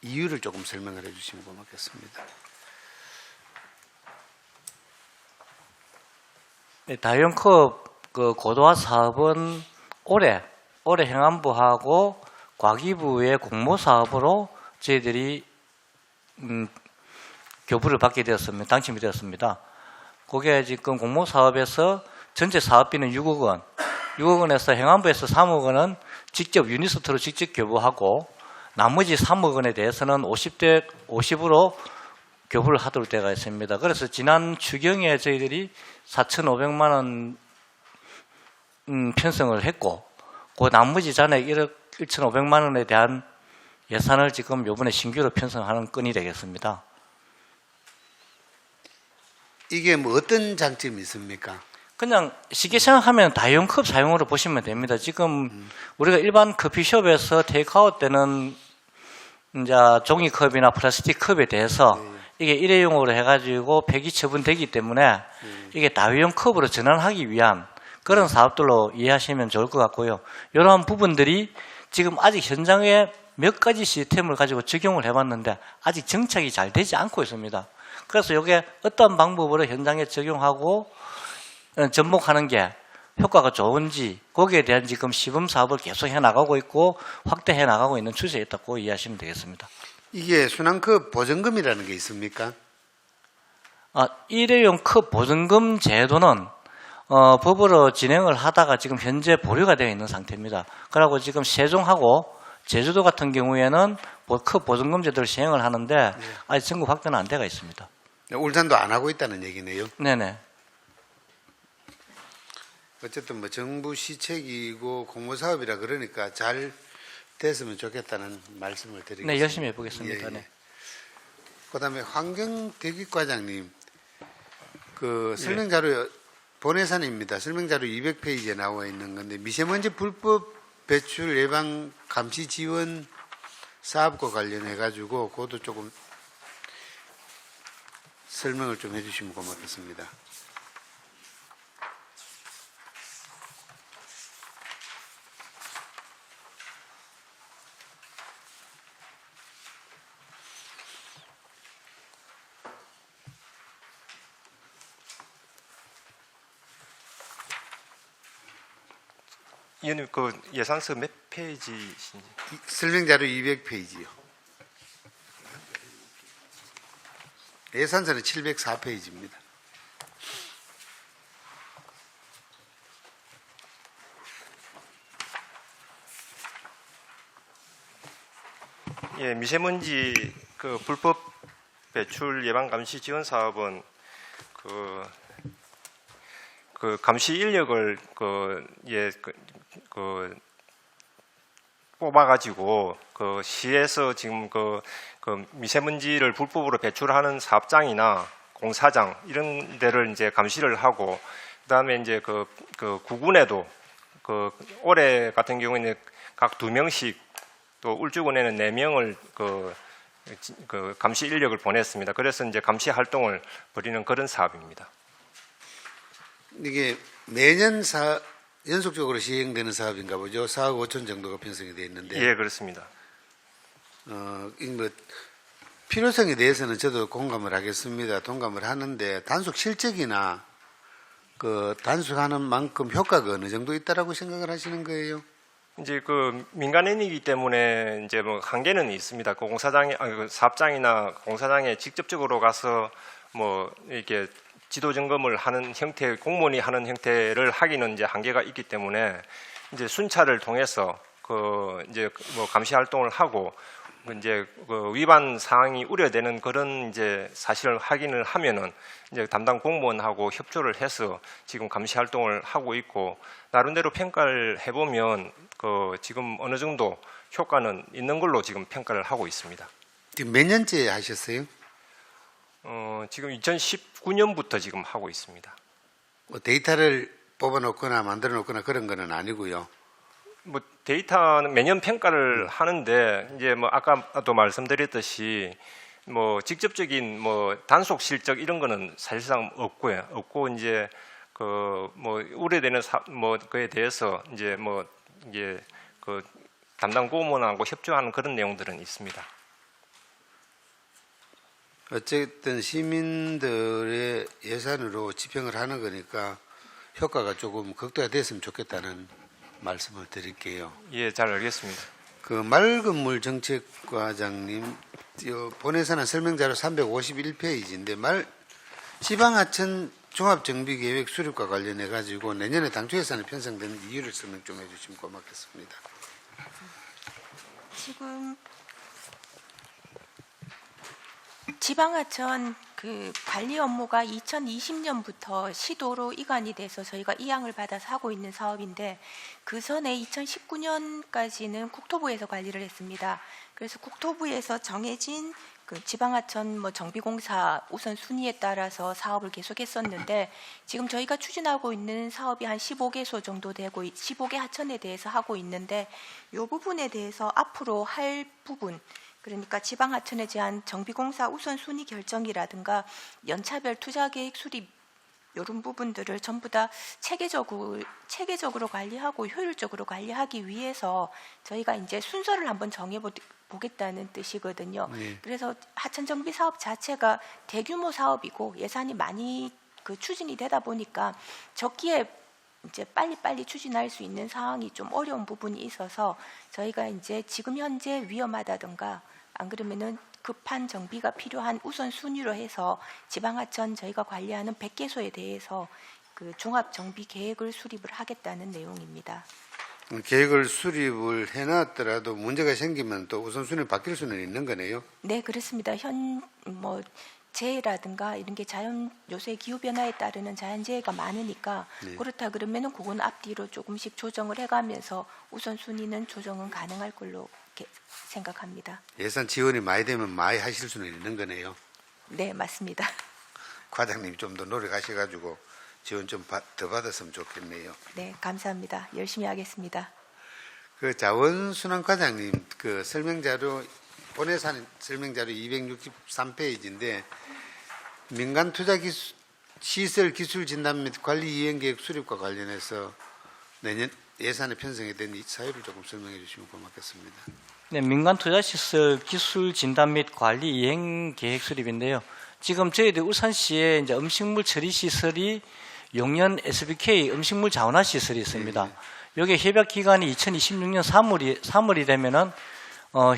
이유를 조금 설명을 해주시면 고맙겠습니다. 네, 다용급 고도화 사업은 올해 행안부하고 과기부의 공모 사업으로 저희들이 교부를 받게 되었습니다. 당첨이 되었습니다. 그게 지금 공모 사업에서 전체 사업비는 6억 원, 6억 원에서 행안부에서 3억 원은 직접 유니스트로 직접 교부하고 나머지 3억 원에 대해서는 50대 50으로 교부를 하도록 되어 있습니다. 그래서 지난 추경에 저희들이 4,500만 원 편성을 했고 그 나머지 잔액 1억 1,500만 원에 대한 예산을 지금 이번에 신규로 편성하는 건이 되겠습니다. 이게 뭐 어떤 장점이 있습니까? 그냥 쉽게 생각하면 다용컵 사용으로 보시면 됩니다. 지금 우리가 일반 커피숍에서 테이크아웃 때는 이제 종이컵이나 플라스틱 컵에 대해서 이게 일회용으로 해가지고 폐기 처분되기 때문에 이게 다회용 컵으로 전환하기 위한 그런 사업들로 이해하시면 좋을 것 같고요. 이러한 부분들이 지금 아직 현장에 몇 가지 시스템을 가지고 적용을 해봤는데 아직 정착이 잘 되지 않고 있습니다. 그래서 이게 어떤 방법으로 현장에 적용하고 접목하는 게 효과가 좋은지 거기에 대한 지금 시범 사업을 계속 해나가고 있고 확대해 나가고 있는 추세에 있다고 이해하시면 되겠습니다. 이게 순환컵 보증금이라는 게 있습니까? 일회용 컵 보증금 제도는 법으로 진행을 하다가 지금 현재 보류가 되어 있는 상태입니다. 그리고 지금 세종하고 제주도 같은 경우에는 컵 보증금 제도를 시행을 하는데 아직 전국 확대는 안 돼가 있습니다. 울산도 안 하고 있다는 얘기네요. 네네. 어쨌든 뭐 정부 시책이고 공모 사업이라 그러니까 잘 됐으면 좋겠다는 말씀을 드리겠습니다. 네, 열심히 해보겠습니다. 예, 예. 네. 그다음에 환경대기과장님, 그 설명자료 본예산입니다. 설명자료 200페이지에 나와 있는 건데 미세먼지 불법 배출 예방 감시 지원 사업과 관련해 가지고 그것도 조금 설명을 좀 해주시면 고맙겠습니다. 의원님 그 예산서 몇 페이지신지? 설명자료 200페이지요. 예산서는 704페이지입니다. 예, 미세먼지 그 불법 배출 예방 감시 지원 사업은 그 감시 인력을 뽑아가지고 그 시에서 지금 그 미세먼지를 불법으로 배출하는 사업장이나 공사장 이런 데를 이제 감시를 하고 그다음에 이제 그 구군에도 그 올해 같은 경우에는 각 2명씩 또 울주군에는 4명을 그 감시 인력을 보냈습니다. 그래서 이제 감시 활동을 벌이는 그런 사업입니다. 이게 매년 연속적으로 시행되는 사업인가 보죠. 4억 5천 정도가 편성이 되어 있는데. 예, 그렇습니다. 뭐 필요성에 대해서는 저도 공감을 하겠습니다. 동감을 하는데 단속 실적이나 그 단속하는 만큼 효과가 어느 정도 있다라고 생각을 하시는 거예요? 이제 그 민간인이기 때문에 이제 뭐 한계는 있습니다. 그 공사장에 그 사업장이나 공사장에 직접적으로 가서 뭐 이렇게 지도 점검을 하는 형태, 공무원이 하는 형태를 하기는 이제 한계가 있기 때문에 이제 순찰을 통해서 그 이제 뭐 감시 활동을 하고 이제 그 위반 사항이 우려되는 그런 이제 사실을 확인을 하면은 이제 담당 공무원하고 협조를 해서 지금 감시 활동을 하고 있고 나름대로 평가를 해보면 그 지금 어느 정도 효과는 있는 걸로 지금 평가를 하고 있습니다. 지금 몇 년째 하셨어요? 지금 2019년부터 지금 하고 있습니다. 뭐 데이터를 뽑아놓거나 만들어놓거나 그런 거는 아니고요. 뭐 데이터는 매년 평가를 하는데 이제 뭐 아까도 말씀드렸듯이 뭐 직접적인 뭐 단속 실적 이런 거는 사실상 없고요. 없고 이제 그 뭐 우려되는 뭐 그에 대해서 이제 뭐 이게 그 담당 공무원하고 협조하는 그런 내용들은 있습니다. 어쨌든 시민들의 예산으로 집행을 하는 거니까 효과가 조금 극대화됐으면 좋겠다는 말씀을 드릴게요. 예, 잘 알겠습니다. 그 맑은물 정책과장님, 본예산은 설명자료 351페이지인데 지방하천 종합정비계획 수립과 관련해 가지고 내년에 당초 예산이 편성되는 이유를 설명 좀 해주시면 고맙겠습니다. 지금 지방하천 그 관리 업무가 2020년부터 시도로 이관이 돼서 저희가 이양을 받아서 하고 있는 사업인데 그 전에 2019년까지는 국토부에서 관리를 했습니다. 그래서 국토부에서 정해진 그 지방하천 뭐 정비공사 우선 순위에 따라서 사업을 계속했었는데 지금 저희가 추진하고 있는 사업이 한 15개소 정도 되고 15개 하천에 대해서 하고 있는데 이 부분에 대해서 앞으로 할 부분 그러니까 지방하천에 대한 정비공사 우선순위 결정이라든가 연차별 투자계획 수립 이런 부분들을 전부 다 체계적으로 관리하고 효율적으로 관리하기 위해서 저희가 이제 순서를 한번 정해보겠다는 뜻이거든요. 그래서 하천정비 사업 자체가 대규모 사업이고 예산이 많이 그 추진이 되다 보니까 적기에 이제 빨리빨리 추진할 수 있는 상황이 좀 어려운 부분이 있어서 저희가 이제 지금 현재 위험하다든가 안 그러면은 급한 정비가 필요한 우선순위로 해서 지방하천 저희가 관리하는 100개소에 대해서 그 종합정비 계획을 수립을 하겠다는 내용입니다. 계획을 수립을 해놨더라도 문제가 생기면 또 우선순위 바뀔 수는 있는 거네요. 네, 그렇습니다. 뭐 재해라든가 이런 게 요새 기후 변화에 따르는 자연재해가 많으니까 그렇다 그러면은 그건 앞뒤로 조금씩 조정을 해가면서 우선순위는 조정은 가능할 걸로 이렇게 생각합니다. 예산 지원이 많이 되면 많이 하실 수는 있는 거네요. 네, 맞습니다. 과장님 좀 더 노력하셔가지고 지원 좀 더 받았으면 좋겠네요. 네, 감사합니다. 열심히 하겠습니다. 그 자원순환 과장님 그 설명자료 본예산 설명자료 263페이지인데 민간 투자 시설 기술 진단 및 관리 이행 계획 수립과 관련해서 내년 예산에 편성에 된 이 사유를 조금 설명해 주시면 고맙겠습니다. 네, 민간 투자 시설 기술 진단 및 관리 이행 계획 수립인데요. 지금 저희들 울산시에 이제 음식물 처리 시설이 용년 SBK 음식물 자원화 시설이 있습니다. 여기 협약 기간이 2026년 3월이 되면은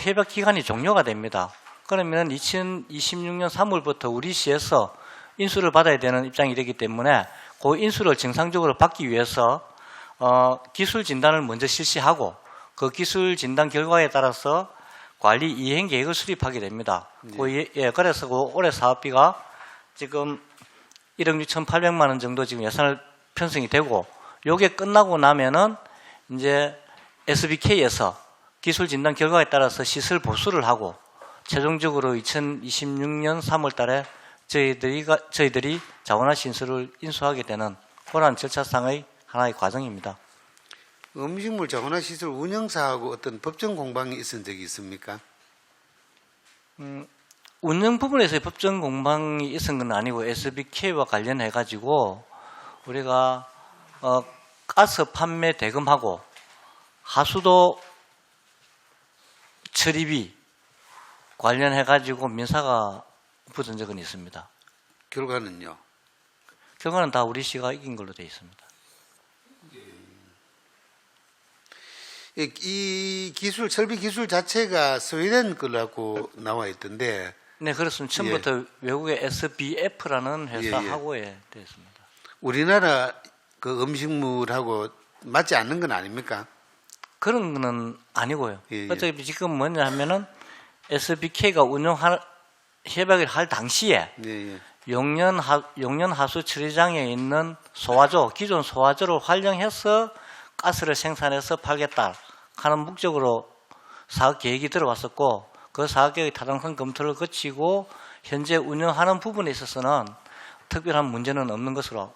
협약 기간이 종료가 됩니다. 그러면 2026년 3월부터 우리 시에서 인수를 받아야 되는 입장이 되기 때문에 그 인수를 정상적으로 받기 위해서 기술 진단을 먼저 실시하고 그 기술 진단 결과에 따라서 관리 이행 계획을 수립하게 됩니다. 그래서 그 올해 사업비가 지금 1억 6,800만 원 정도 지금 예산을 편성이 되고 요게 끝나고 나면은 이제 SBK에서 기술 진단 결과에 따라서 시설 보수를 하고 최종적으로 2026년 3월 달에 저희들이 자원화 신설을 인수하게 되는 그러한 절차상의 하나의 과정입니다. 음식물 자원화 시설 운영사하고 어떤 법정 공방이 있은 적이 있습니까? 운영 부분에서의 법정 공방이 있은 건 아니고 SBK와 관련해 가지고 우리가 가스 판매 대금하고 하수도 처리비 관련해 가지고 민사가 붙은 적은 있습니다. 결과는요? 결과는 다 우리 시가 이긴 걸로 되어 있습니다. 이 기술 설비 기술 자체가 스웨덴 거라고 나와 있던데. 네, 그렇습니다. 처음부터 외국의 SBF라는 회사하고에 되어 있습니다. 우리나라 그 음식물하고 맞지 않는 건 아닙니까? 그런 거는 아니고요. 어차피 지금 뭐냐 하면은 SBK가 협약을 할 당시에 용년 하수 처리장에 있는 소화조, 기존 소화조를 활용해서 가스를 생산해서 팔겠다 하는 목적으로 사업 계획이 들어왔었고 그 사업 계획의 타당성 검토를 거치고 현재 운영하는 부분에 있어서는 특별한 문제는 없는 것으로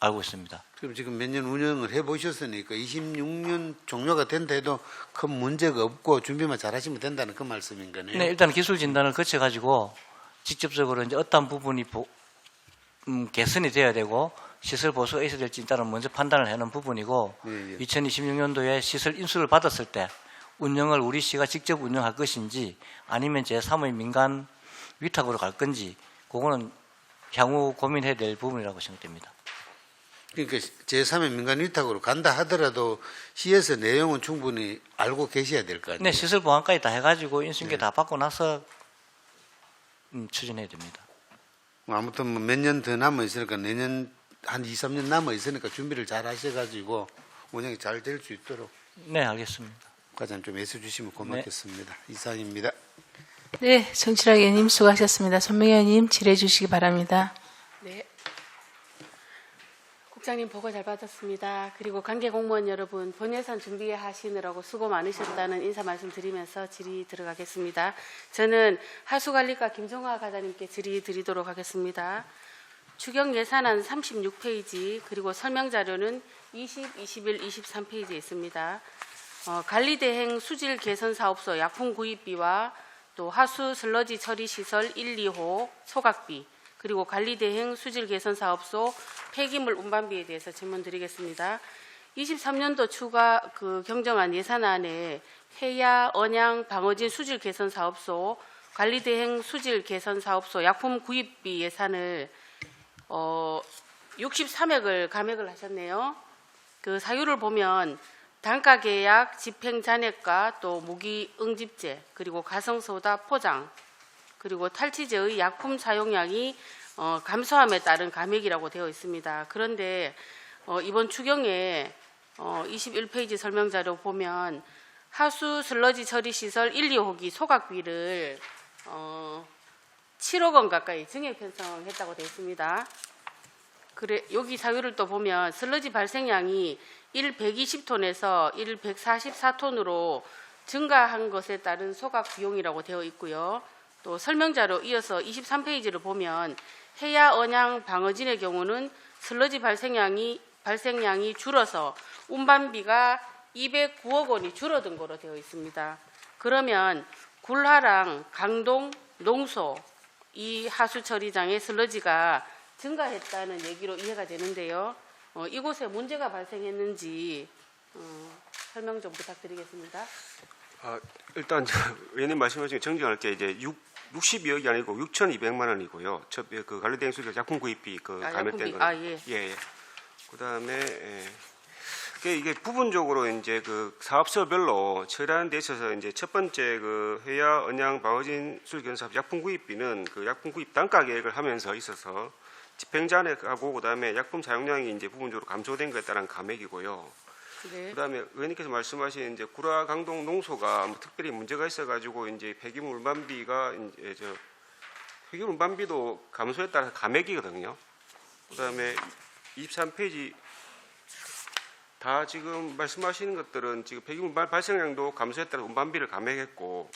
알고 있습니다. 그럼 지금 몇 년 운영을 해보셨으니까 26년 종료가 된다 해도 큰 문제가 없고 준비만 잘하시면 된다는 그 말씀인 거네요. 네, 일단 기술 진단을 거쳐가지고 직접적으로 이제 어떤 부분이 개선이 되어야 되고 시설 보수가 있어야 될지 일단은 먼저 판단을 해놓은 부분이고 2026년도에 시설 인수를 받았을 때 운영을 우리 시가 직접 운영할 것인지 아니면 제3의 민간 위탁으로 갈 건지 그거는 향후 고민해야 될 부분이라고 생각됩니다. 그러니까 제3의 민간 위탁으로 간다 하더라도 시에서 내용은 충분히 알고 계셔야 될 거 아니에요? 네, 시설 보안까지 다 해가지고 인수인계 다 받고 나서 추진해야 됩니다. 뭐 아무튼 뭐 몇 년 더 남아 있으니까 내년 한 2, 3년 남아 있으니까 준비를 잘 하셔가지고 운영이 잘 될 수 있도록 네, 알겠습니다. 과장 좀 애써 주시면 고맙겠습니다. 이상입니다. 네, 정치락 의원님 수고하셨습니다. 손명희 의원님 질의해 주시기 바랍니다. 네. 국장님 보고 잘 받았습니다. 그리고 관계 공무원 여러분 본예산 준비하시느라고 수고 많으셨다는 인사 말씀드리면서 질의 들어가겠습니다. 저는 하수관리과 김종화 과장님께 질의 드리도록 하겠습니다. 추경 예산안 36페이지 그리고 설명자료는 20, 21, 23페이지에 있습니다. 관리대행 수질 개선 사업소 약품 구입비와 또 하수 슬러지 처리 시설 1, 2호 소각비 그리고 관리대행 수질 개선 사업소 폐기물 운반비에 대해서 질문드리겠습니다. 23년도 추가 경정안 예산안에 해야, 언양, 방어진 수질 개선 사업소 관리대행 수질 개선 사업소 약품 구입비 예산을 63억을 감액을 하셨네요. 그 사유를 보면 단가 계약, 집행 잔액과 또 무기 응집제, 그리고 가성소다 포장, 그리고 탈취제의 약품 사용량이 감소함에 따른 감액이라고 되어 있습니다. 그런데 이번 추경에 21페이지 설명자료 보면 하수 슬러지 처리 시설 1, 2호기 소각비를 7억 원 가까이 증액 편성했다고 되어 있습니다. 그래 여기 사유를 또 보면 슬러지 발생량이 1 120톤에서 1 144톤으로 증가한 것에 따른 소각 비용이라고 되어 있고요. 또 설명자료 이어서 23페이지를 보면 해야, 언양, 방어진의 경우는 슬러지 발생량이 줄어서 운반비가 209억 원이 줄어든 거로 되어 있습니다. 그러면 굴하랑, 강동, 농소 이 하수처리장의 슬러지가 증가했다는 얘기로 이해가 되는데요. 이곳에 문제가 발생했는지 설명 좀 부탁드리겠습니다. 일단 의원님 말씀하신 정정할 게 이제 62억이 아니고 6,200만 원이고요. 그 관리대행 수질 약품 구입비 감액된 거는. 예. 그다음에 이게 부분적으로 이제 그 사업소별로 처리하는 데 있어서 이제 첫 번째 그 해야, 언양, 방어진 수질개선 사업 약품 구입비는 그 약품 구입 단가 계획을 하면서 있어서 집행 잔액하고 그다음에 약품 사용량이 이제 부분적으로 감소된 것에 따른 감액이고요. 네. 그다음에 의원님께서 말씀하신 이제 구라, 강동, 농소가 뭐 특별히 문제가 있어가지고 이제 폐기물 운반비가 이제 폐기물 운반비도 감소에 따라서 감액이거든요. 그다음에 23페이지 다 지금 말씀하시는 것들은 지금 폐기물 발생량도 감소에 따라 운반비를 감액했고,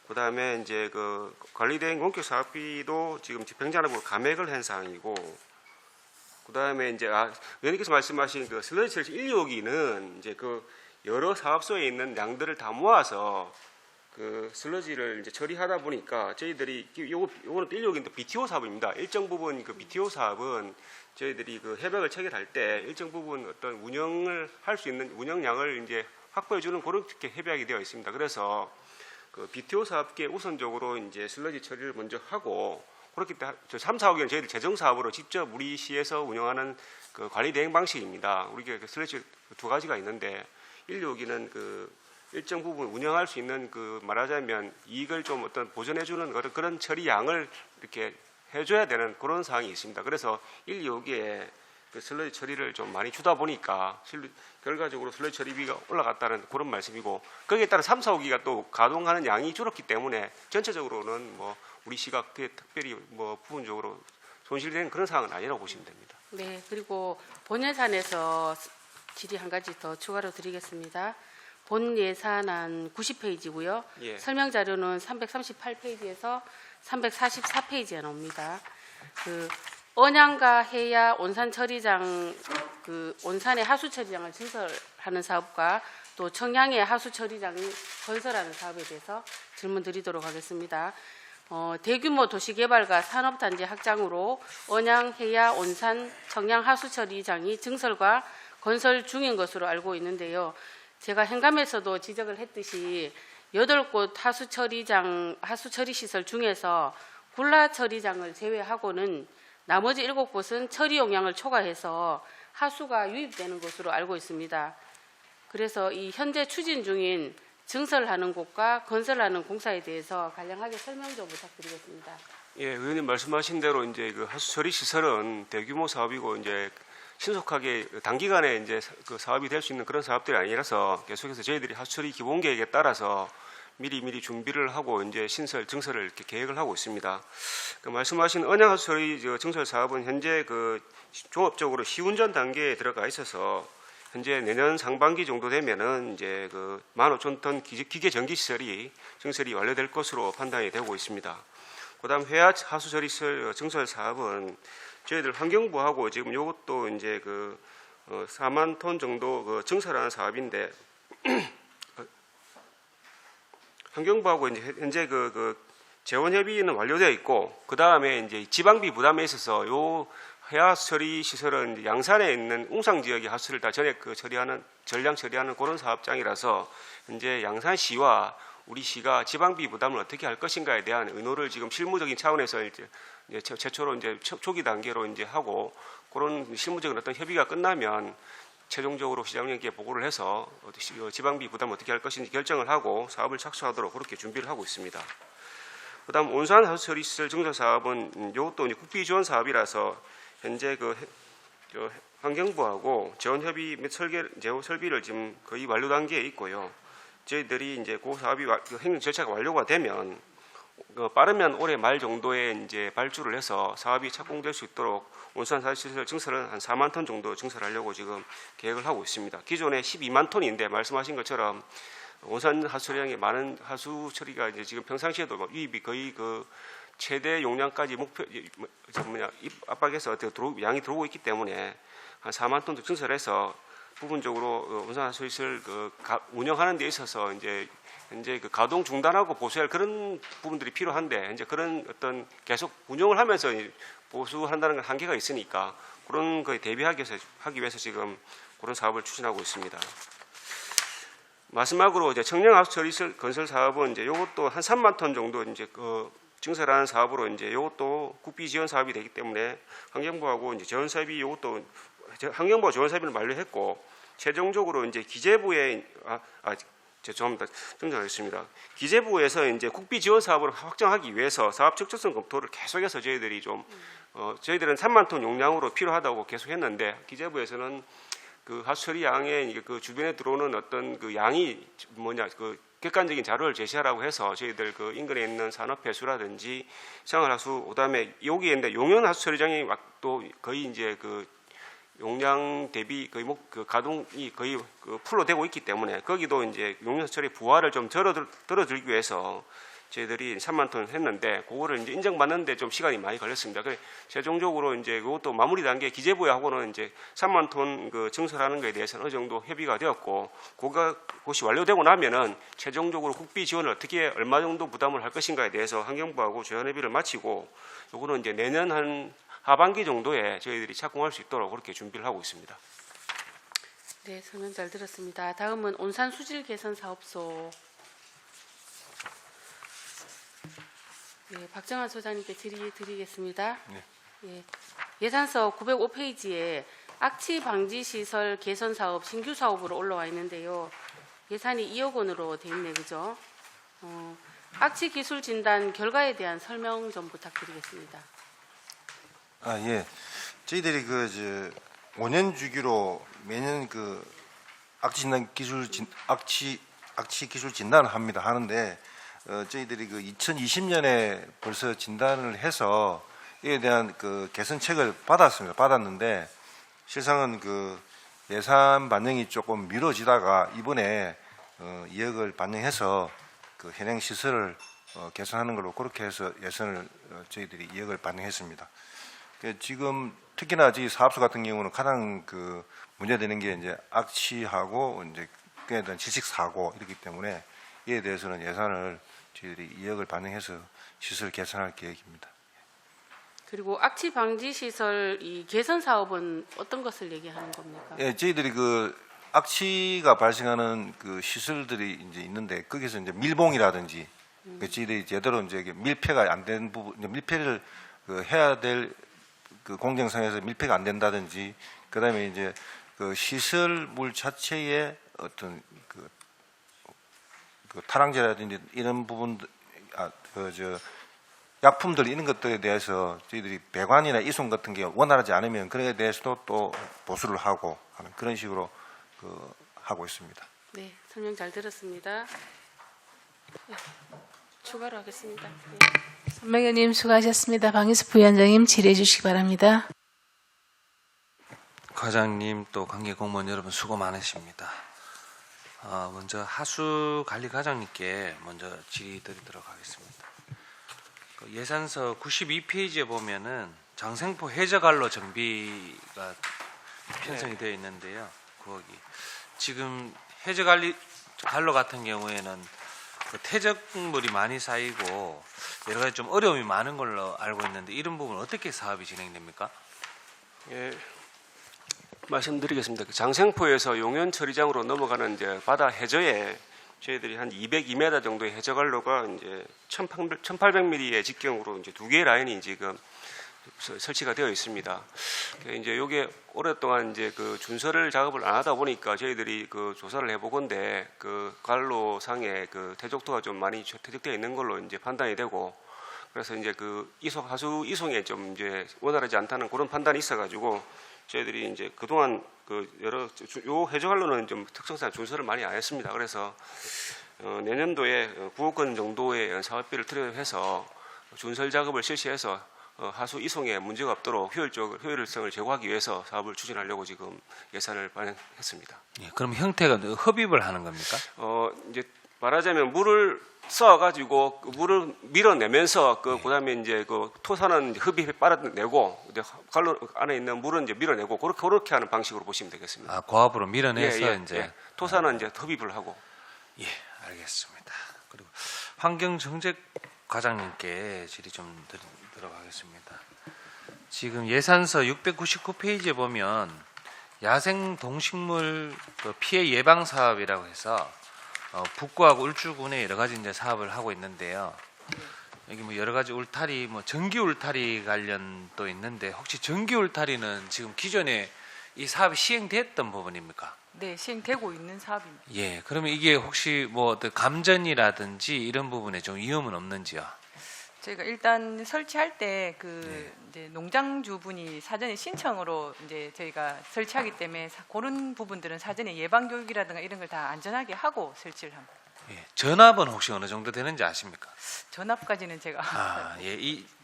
그다음에 이제 그 관리대행 원격 사업비도 지금 집행자납으로 감액을 한 사항이고, 그다음에 이제 의원님께서 말씀하신 그 슬러지 처리 1, 2호기는 이제 그 여러 사업소에 있는 양들을 다 모아서 그 슬러지를 이제 처리하다 보니까 저희들이 요거는 1, 2호기는 BTO 사업입니다. 일정 부분 그 BTO 사업은 저희들이 그 협약을 체결할 때 일정 부분 어떤 운영을 할 수 있는 운영량을 이제 확보해 주는 그렇게 협약이 되어 있습니다. 그래서 그 BTO 사업계 우선적으로 이제 슬러지 처리를 먼저 하고, 그렇기 때문에 3, 4호기는 저희들 재정 사업으로 직접 우리 시에서 운영하는 그 관리 대행 방식입니다. 우리가 그 슬러지 두 가지가 있는데 1, 2호기는 그 일정 부분 운영할 수 있는 그 말하자면 이익을 좀 어떤 보전해 주는 그런 처리 양을 이렇게 해줘야 되는 그런 사항이 있습니다. 그래서 1, 2호기에 그 슬러지 처리를 좀 많이 주다 보니까 결과적으로 슬러지 처리비가 올라갔다는 그런 말씀이고, 거기에 따라 3, 4호기가 또 가동하는 양이 줄었기 때문에 전체적으로는 뭐 우리 시가 특별히 뭐 부분적으로 손실되는 그런 상황은 아니라고 보시면 됩니다. 네, 그리고 본 예산에서 질의 한 가지 더 추가로 드리겠습니다. 본 예산안 90페이지고요. 예. 설명 자료는 338페이지에서 344페이지에 나옵니다. 그 언양과 해야 온산 처리장, 그 온산의 하수 처리장을 증설하는 사업과 또 청양의 하수 처리장을 건설하는 사업에 대해서 질문드리도록 하겠습니다. 대규모 도시개발과 산업단지 확장으로 언양, 해야, 온산, 청양 하수 처리장이 증설과 건설 중인 것으로 알고 있는데요. 제가 행감에서도 지적을 했듯이 8곳 하수처리 시설 중에서 굴라 처리장을 제외하고는 나머지 7곳은 처리 용량을 초과해서 하수가 유입되는 것으로 알고 있습니다. 그래서 이 현재 추진 중인 증설하는 곳과 건설하는 공사에 대해서 간략하게 설명 좀 부탁드리겠습니다. 예, 의원님 말씀하신 대로 이제 그 하수 처리 시설은 대규모 사업이고 이제 신속하게 단기간에 이제 그 사업이 될 수 있는 그런 사업들이 아니라서 계속해서 저희들이 하수 처리 기본 계획에 따라서 미리 준비를 하고 이제 신설 증설을 이렇게 계획을 하고 있습니다. 그 말씀하신 언양 하수 처리 증설 사업은 현재 그 종합적으로 시운전 단계에 들어가 있어서 현재 내년 상반기 정도 되면은 이제 그 15,000톤 기계 전기 시설이 증설이 완료될 것으로 판단이 되고 있습니다. 그다음 회화 하수 처리 시설 증설 사업은 저희들 환경부하고 지금 이것도 이제 그 4만 톤 정도 그 증설하는 사업인데 환경부하고 이제 현재 그 재원 협의는 완료되어 있고 그 다음에 이제 지방비 부담에 있어서 요 해화 처리 시설은 이제 양산에 있는 웅상 지역의 하수를 다 전액 그 전량 처리하는 그런 사업장이라서 현재 양산시와 우리 시가 지방비 부담을 어떻게 할 것인가에 대한 의논을 지금 실무적인 차원에서 이제 최초로 이제 초기 단계로 이제 하고 그런 실무적인 어떤 협의가 끝나면 최종적으로 시장님께 보고를 해서 지방비 부담 어떻게 할 것인지 결정을 하고 사업을 착수하도록 그렇게 준비를 하고 있습니다. 그다음 온산 하수 처리 시설 증설 사업은 이것도 이제 국비 지원 사업이라서 현재 환경부하고 재원 협의 및 설비를 지금 거의 완료 단계에 있고요. 저희들이 이제 그 사업이 행정 절차가 완료가 되면 빠르면 올해 말 정도에 이제 발주를 해서 사업이 착공될 수 있도록 온산 하수시설 증설은 한 4만 톤 정도 증설하려고 지금 계획을 하고 있습니다. 기존에 12만 톤인데 말씀하신 것처럼 온산 하수처리량이 많은 하수 처리가 이제 지금 평상시에도 유입이 거의 그 최대 용량까지 압박해서 양이 들어오고 있기 때문에 한 4만 톤도 증설해서 부분적으로 온산 하수시설 운영하는 데 있어서 이제 현재 그 가동 중단하고 보수할 그런 부분들이 필요한데 현재 그런 어떤 계속 운영을 하면서 보수한다는 건 한계가 있으니까 그런 거에 대비하기 위해서 지금 그런 사업을 추진하고 있습니다. 마지막으로 이제 청량 하수 처리 건설 사업은 이제 이것도 한 3만 톤 정도 이제 증설하는 사업으로 이제 이것도 국비 지원 사업이 되기 때문에 환경부하고 이제 지원 사업이 이것도 환경부가 지원 사업을 완료했고 최종적으로 이제 기재부에 죄송합니다. 정정하겠습니다. 기재부에서 이제 국비 지원 사업을 확정하기 위해서 사업 적절성 검토를 계속해서 저희들이 저희들은 3만 톤 용량으로 필요하다고 계속했는데 기재부에서는 그 하수 처리 양의 그 주변에 들어오는 어떤 그 양이 객관적인 자료를 제시하라고 해서 저희들 그 인근에 있는 산업폐수라든지 생활하수 그다음에 여기에 있는데 용현 하수 처리장이 또 거의 이제 그 용량 대비 거의 그 가동이 거의 풀로 되고 있기 때문에 거기도 이제 용현 처리 부하를 좀 들어들기 위해서 저희들이 3만 톤 했는데 그거를 이제 인정받는데 좀 시간이 많이 걸렸습니다. 그래서 최종적으로 이제 그것도 마무리 단계 기재부하고는 이제 3만 톤 그 증설하는 것에 대해서는 어느 정도 협의가 되었고 그것이 완료되고 나면은 최종적으로 국비 지원을 어떻게 얼마 정도 부담을 할 것인가에 대해서 환경부하고 조연 협의를 마치고 요거는 이제 내년 한 하반기 정도에 저희들이 착공할 수 있도록 그렇게 준비를 하고 있습니다. 네, 설명 잘 들었습니다. 다음은 온산 수질 개선 사업소. 네, 박정환 소장님께 드리겠습니다. 네. 예, 예산서 905페이지에 악취 방지 시설 개선 사업 신규 사업으로 올라와 있는데요. 예산이 2억 원으로 돼 있네, 그죠? 악취 기술 진단 결과에 대한 설명 좀 부탁드리겠습니다. 예. 저희들이 5년 주기로 매년 악취 기술 진단을 합니다. 하는데 저희들이 2020년에 벌써 진단을 해서 이에 대한 개선책을 받았는데 실상은 예산 반영이 조금 미뤄지다가 이번에 2억을 반영해서 현행 시설을 개선하는 걸로 그렇게 해서 예산을 저희들이 2억을 반영했습니다. 지금 특히나 저희 사업소 같은 경우는 가장 문제되는 게 이제 악취하고 이제 그에 대한 질식 사고 이렇기 때문에 이에 대해서는 예산을 저희들이 2억을 반영해서 시설 개선할 계획입니다. 그리고 악취 방지 시설 이 개선 사업은 어떤 것을 얘기하는 겁니까? 예, 저희들이 악취가 발생하는 시설들이 이제 있는데 거기서 이제 밀봉이라든지 저희들이 제대로 이제 밀폐가 안 된 부분, 밀폐를 해야 될 공정상에서 밀폐가 안 된다든지, 그다음에 이제 시설물 자체에 어떤 탈항제라든지 이런 부분, 약품들 이런 것들에 대해서 저희들이 배관이나 이송 같은 게 원활하지 않으면 그에 대해서도 또 보수를 하고 하는 그런 식으로 하고 있습니다. 네, 설명 잘 들었습니다. 네, 추가로 하겠습니다. 네. 손명현님 수고하셨습니다. 방희수 부위원장님 질의해 주시기 바랍니다. 과장님 또 관계 공무원 여러분 수고 많으십니다. 먼저 하수 관리 과장님께 먼저 질의드리도록 하겠습니다. 그 예산서 92페이지에 보면은 장생포 해저갈로 정비가 편성이 되어 있는데요. 거기 지금 해저갈로 같은 경우에는 그 퇴적물이 많이 쌓이고 여러 가지 좀 어려움이 많은 걸로 알고 있는데 이런 부분 어떻게 사업이 진행됩니까? 예, 말씀드리겠습니다. 그 장생포에서 용현 처리장으로 넘어가는 이제 바다 해저에 저희들이 한 202m 정도의 해저갈로가 이제 1,800mm의 직경으로 이제 2개의 라인이 지금 설치가 되어 있습니다. 이제 요게 오랫동안 이제 그 준설을 작업을 안 하다 보니까 저희들이 그 조사를 해보건데 그 갈로상에 그 퇴적도가 좀 많이 퇴적되어 있는 걸로 이제 판단이 되고 그래서 이제 그 하수 이송에 좀 이제 원활하지 않다는 그런 판단이 있어가지고 저희들이 이제 그동안 그 요 해저갈로는 좀 특성상 준설을 많이 안 했습니다. 그래서 내년도에 9억 원 정도의 사업비를 투입해서 준설 작업을 실시해서 하수 이송에 문제가 없도록 효율성을 제고하기 위해서 사업을 추진하려고 지금 예산을 반영했습니다. 예, 그럼 형태가 흡입을 하는 겁니까? 이제 말하자면 물을 써가지고 그 물을 밀어내면서 그다음에 이제 그 토사는 흡입에 빨아내고 이제 갈로 안에 있는 물은 이제 밀어내고 그렇게 하는 방식으로 보시면 되겠습니다. 고압으로 밀어내서 이제 토사는 이제 흡입을 하고. 예, 알겠습니다. 그리고 환경정책 과장님께 질의 좀 들어가겠습니다. 지금 예산서 699페이지에 보면 야생 동식물 피해 예방 사업이라고 해서 북구하고 울주군에 여러 가지 이제 사업을 하고 있는데요. 여기 뭐 여러 가지 울타리, 뭐 전기 울타리 관련도 있는데 혹시 전기 울타리는 지금 기존에 이 사업이 시행됐던 부분입니까? 네, 시행되고 있는 사업입니다. 예, 그러면 이게 혹시 뭐 감전이라든지 이런 부분에 좀 위험은 없는지요? 저희가 일단 설치할 때 이제 농장주분이 사전에 신청으로 이제 저희가 설치하기 때문에 그런 부분들은 사전에 예방 교육이라든가 이런 걸 다 안전하게 하고 설치를 합니다. 예, 전압은 혹시 어느 정도 되는지 아십니까? 전압까지는 제가 예,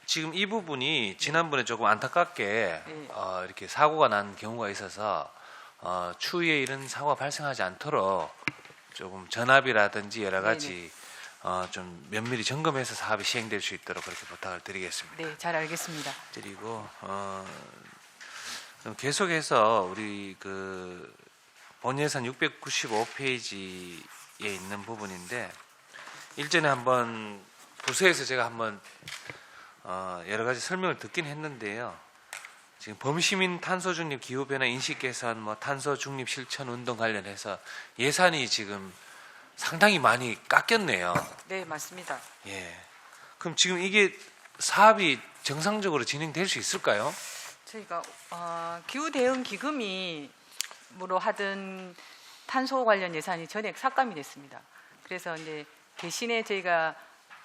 지금 이 부분이 지난번에 조금 안타깝게 이렇게 사고가 난 경우가 있어서 추후에 이런 사고가 발생하지 않도록 조금 전압이라든지 여러 가지 좀 면밀히 점검해서 사업이 시행될 수 있도록 그렇게 부탁을 드리겠습니다. 네, 잘 알겠습니다. 드리고 그럼 계속해서 우리 그 본예산 695페이지에 있는 부분인데 일전에 한번 부서에서 제가 한번 여러 가지 설명을 듣긴 했는데요. 지금 범시민 탄소 중립 기후 변화 인식 개선, 뭐 탄소 중립 실천 운동 관련해서 예산이 지금 상당히 많이 깎였네요. 네, 맞습니다. 예. 그럼 지금 이게 사업이 정상적으로 진행될 수 있을까요? 저희가 기후 대응 기금이 으로 하던 탄소 관련 예산이 전액 삭감이 됐습니다. 그래서 이제 대신에 저희가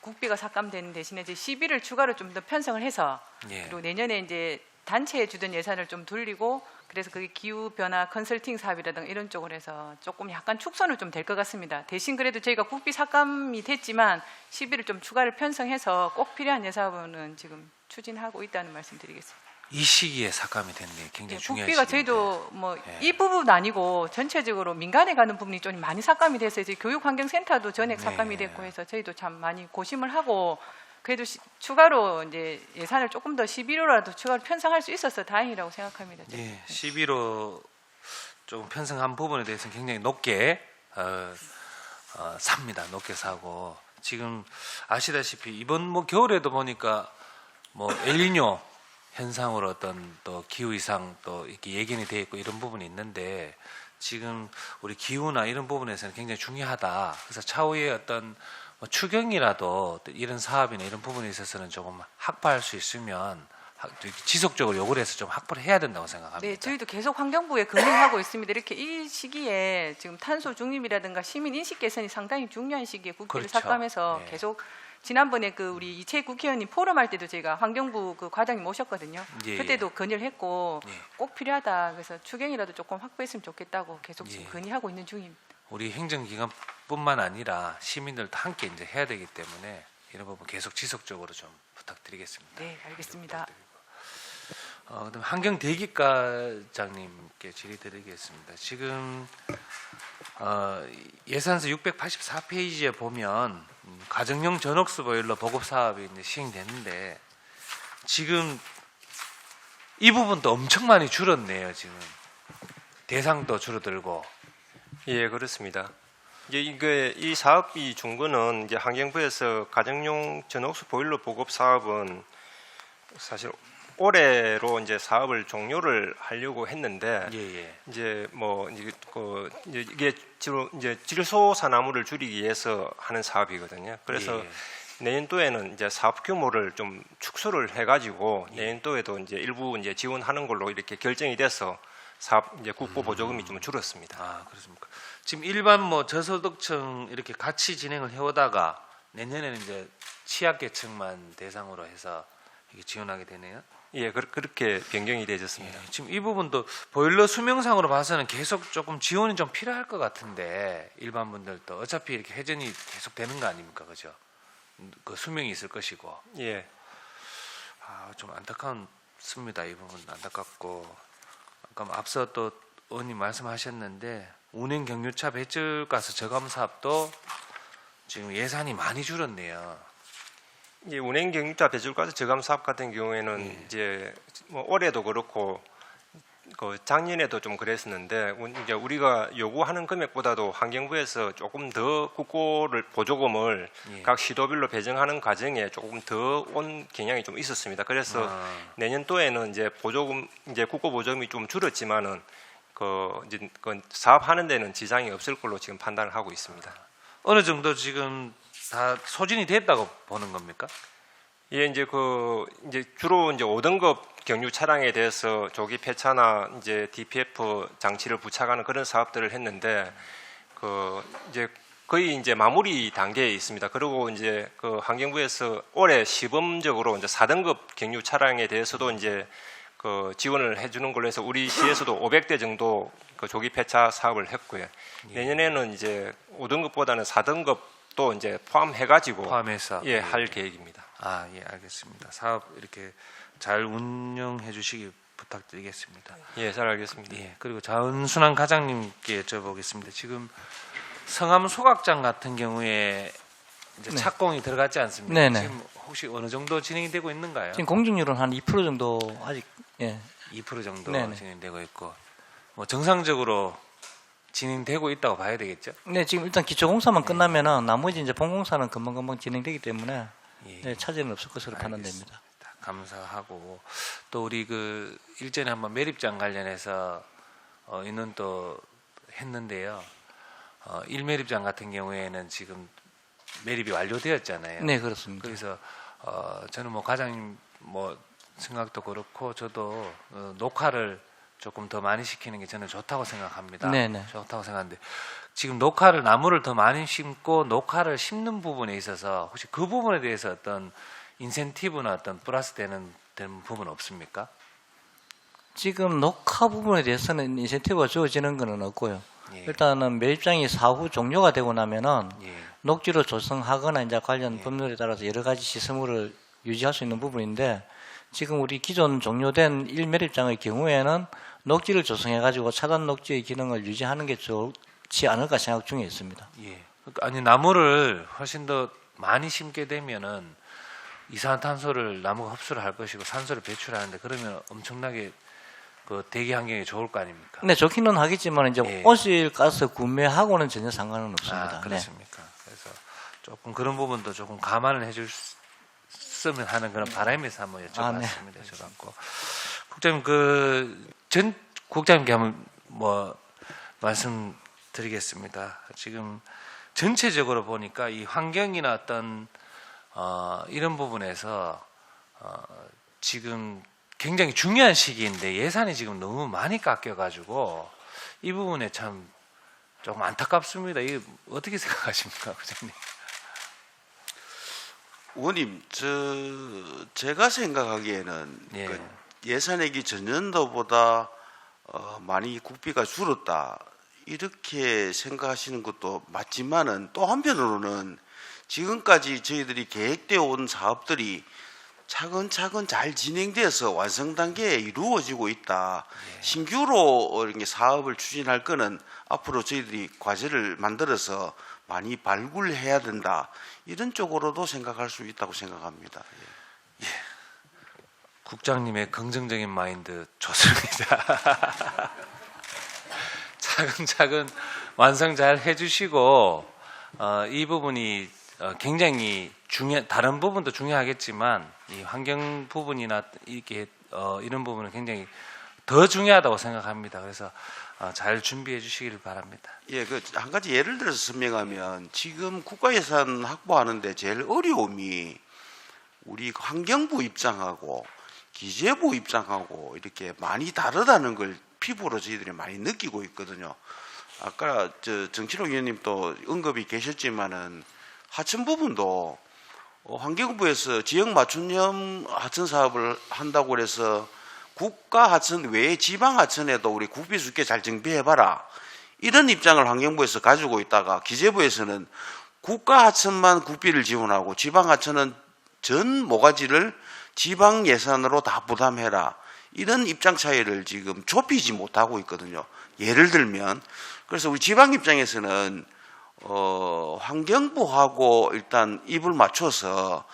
국비가 삭감되는 대신에 이제 시비를 추가로 좀 더 편성을 해서 그리고 내년에 이제 단체에 주던 예산을 좀 돌리고 그래서 그게 기후 변화 컨설팅 사업이라든가 이런 쪽으로 해서 조금 약간 축소는 좀 될 것 같습니다. 대신 그래도 저희가 국비 삭감이 됐지만 시비를 좀 추가를 편성해서 꼭 필요한 예산은 지금 추진하고 있다는 말씀드리겠습니다. 이 시기에 삭감이 됐네. 굉장히 중요한 국비가 시기인데. 저희도 뭐 이 부분 아니고 전체적으로 민간에 가는 부분이 좀 많이 삭감이 돼서 이제 교육환경센터도 전액 삭감이 됐고 해서 저희도 참 많이 고심을 하고 그래도 추가로 이제 예산을 조금 더 11호라도 추가로 편성할 수 있어서 다행이라고 생각합니다. 예, 11호 조금 편성한 부분에 대해서는 굉장히 높게 삽니다. 높게 사고 지금 아시다시피 이번 뭐 겨울에도 보니까 뭐 엘니뇨 현상으로 어떤 또 기후 이상 또 이렇게 예견이 되어 있고 이런 부분이 있는데 지금 우리 기후나 이런 부분에서는 굉장히 중요하다. 그래서 차후에 어떤 뭐 추경이라도 이런 사업이나 이런 부분에 있어서는 조금 확보할 수 있으면 지속적으로 요구를 해서 좀 확보를 해야 된다고 생각합니다. 네, 저희도 계속 환경부에 건의하고 있습니다. 이렇게 이 시기에 지금 탄소 중립이라든가 시민 인식 개선이 상당히 중요한 시기에 국비를 그렇죠. 삭감해서 네. 계속 지난번에 그 우리 이채희 국회의원님 포럼할 때도 제가 환경부 그 과장님 모셨거든요. 예, 그때도 건의를 했고 예. 꼭 필요하다. 그래서 추경이라도 조금 확보했으면 좋겠다고 계속 지금 예. 건의하고 있는 중입니다. 우리 행정기관뿐만 아니라 시민들도 함께 이제 해야 되기 때문에 이런 부분 계속 지속적으로 좀 부탁드리겠습니다. 네, 알겠습니다. 그다음 환경대기과장님께 질의드리겠습니다. 지금 예산서 684페이지에 보면 가정용 전옥수 보일러 보급 사업이 이제 시행됐는데 지금 이 부분도 엄청 많이 줄었네요. 지금 대상도 줄어들고. 예, 그렇습니다. 이게 이 사업이 준 거는 이제 환경부에서 가정용 전옥수 보일러 보급 사업은 사실 올해로 이제 사업을 종료를 하려고 했는데 이제 뭐 이게 주로 이제 질소 산화물을 줄이기 위해서 하는 사업이거든요. 그래서 내년도에는 이제 사업 규모를 좀 축소를 해가지고 내년도에도 이제 일부 이제 지원하는 걸로 이렇게 결정이 돼서 사업 이제 국고 보조금이 좀 줄었습니다. 아, 그렇습니까? 지금 일반 뭐 저소득층 이렇게 같이 진행을 해오다가 내년에는 이제 취약계층만 대상으로 해서 이게 지원하게 되네요. 예, 그렇게 변경이 되졌습니다. 예, 지금 이 부분도 보일러 수명상으로 봐서는 계속 조금 지원이 좀 필요할 것 같은데 일반 분들도 어차피 이렇게 회전이 계속 되는 거 아닙니까, 그죠? 그 수명이 있을 것이고. 예. 좀 안타깝습니다. 이 부분 안타깝고. 아까 앞서 또 의원님 말씀하셨는데 운행 경유차 배출가스 저감 사업도 지금 예산이 많이 줄었네요. 이제 운행 경유차 배출가스 저감 사업 같은 경우에는 이제 뭐 올해도 그렇고 그 작년에도 좀 그랬었는데 이제 우리가 요구하는 금액보다도 환경부에서 조금 더 국고를 보조금을 각 시도별로 배정하는 과정에 조금 더 온 경향이 좀 있었습니다. 그래서 내년도에는 이제 보조금 이제 국고 보조금이 좀 줄었지만은 이제 그 사업하는 데는 지장이 없을 걸로 지금 판단을 하고 있습니다. 어느 정도 지금 다 소진이 됐다고 보는 겁니까? 예, 이제 이제 주로 이제 5등급 경유 차량에 대해서 조기 폐차나 이제 DPF 장치를 부착하는 그런 사업들을 했는데 이제 거의 이제 마무리 단계에 있습니다. 그리고 이제 환경부에서 올해 시범적으로 이제 4등급 경유 차량에 대해서도 이제 지원을 해주는 걸로 해서 우리 시에서도 500대 정도 조기 폐차 사업을 했고요. 내년에는 이제 5등급보다는 4등급도 이제 포함해가지고 포함해서 할 계획입니다. 예, 알겠습니다. 사업 이렇게 잘 운영해 주시기 부탁드리겠습니다. 예, 잘 알겠습니다. 예, 그리고 자은순환 과장님께 여쭤보겠습니다. 지금 성암 소각장 같은 경우에 이제 착공이 들어갔지 않습니까? 네네. 지금 혹시 어느 정도 진행이 되고 있는가요? 지금 공직률은 한 2% 정도 아직 2% 정도 네네. 진행되고 있고 뭐 정상적으로 진행되고 있다고 봐야 되겠죠? 네, 지금 일단 기초공사만 끝나면은 나머지 이제 본공사는 금방금방 진행되기 때문에 차질은 없을 것으로 판단됩니다. 감사하고 또 우리 일전에 한번 매립장 관련해서 있는 또 했는데요. 1매립장 같은 경우에는 지금 매립이 완료되었잖아요. 네, 그렇습니다. 그래서 저는 뭐 과장님 생각도 그렇고 저도 녹화를 조금 더 많이 시키는 게 저는 좋다고 생각합니다. 네네. 좋다고 생각하는데 지금 나무를 더 많이 심고 녹화를 심는 부분에 있어서 혹시 그 부분에 대해서 어떤 인센티브나 어떤 플러스 되는 부분 없습니까? 지금 녹화 부분에 대해서는 인센티브가 주어지는 것은 없고요. 일단은 매입장이 사후 종료가 되고 나면은 녹지로 조성하거나 이제 관련 법률에 따라서 여러 가지 시스템을 유지할 수 있는 부분인데 지금 우리 기존 종료된 1매립장의 경우에는 녹지를 조성해가지고 차단 녹지의 기능을 유지하는 게 좋지 않을까 생각 중에 있습니다. 아니 나무를 훨씬 더 많이 심게 되면은 이산화탄소를 나무가 흡수를 할 것이고 산소를 배출하는데 그러면 엄청나게 대기 환경이 좋을 거 아닙니까? 네, 좋기는 하겠지만 이제 온실가스 구매하고는 전혀 상관은 없습니다. 그렇습니까? 그래서 조금 그런 부분도 조금 감안을 해줬으면 하는 그런 바람에서 한번 여쭤봤습니다. 여쭤봤고 국장님 전 국장님께 한번 말씀드리겠습니다. 지금 전체적으로 보니까 이 환경이나 어떤 이런 부분에서 지금 굉장히 중요한 시기인데 예산이 지금 너무 많이 깎여가지고 이 부분에 참 조금 안타깝습니다. 이게 어떻게 생각하십니까, 부장님? 의원님, 제가 생각하기에는 예. 그 예산액이 전년도보다 많이 국비가 줄었다 이렇게 생각하시는 것도 맞지만은 또 한편으로는 지금까지 저희들이 계획되어 온 사업들이 차근차근 잘 진행돼서 완성 단계에 이루어지고 있다. 신규로 이렇게 사업을 추진할 거는 앞으로 저희들이 과제를 만들어서 많이 발굴해야 된다. 이런 쪽으로도 생각할 수 있다고 생각합니다. 예. 국장님의 긍정적인 마인드 좋습니다. 차근차근 완성 잘 해주시고 이 부분이 굉장히 다른 부분도 중요하겠지만 이 환경 부분이나 이렇게 이런 부분은 굉장히 더 중요하다고 생각합니다. 그래서 잘 준비해 주시기를 바랍니다. 예, 그 한 가지 예를 들어서 설명하면 지금 국가예산 확보하는데 제일 어려움이 우리 환경부 입장하고 기재부 입장하고 이렇게 많이 다르다는 걸 피부로 저희들이 많이 느끼고 있거든요. 아까 정치록 위원님도 언급이 계셨지만은 하천 부분도 환경부에서 지역 맞춤형 하천 사업을 한다고 해서 국가 하천 외에 지방 하천에도 우리 국비 줄게 잘 정비해봐라. 이런 입장을 환경부에서 가지고 있다가 기재부에서는 국가 하천만 국비를 지원하고 지방 하천은 전 모가지를 지방 예산으로 다 부담해라. 이런 입장 차이를 지금 좁히지 못하고 있거든요. 예를 들면 그래서 우리 지방 입장에서는 환경부하고 일단 입을 맞춰서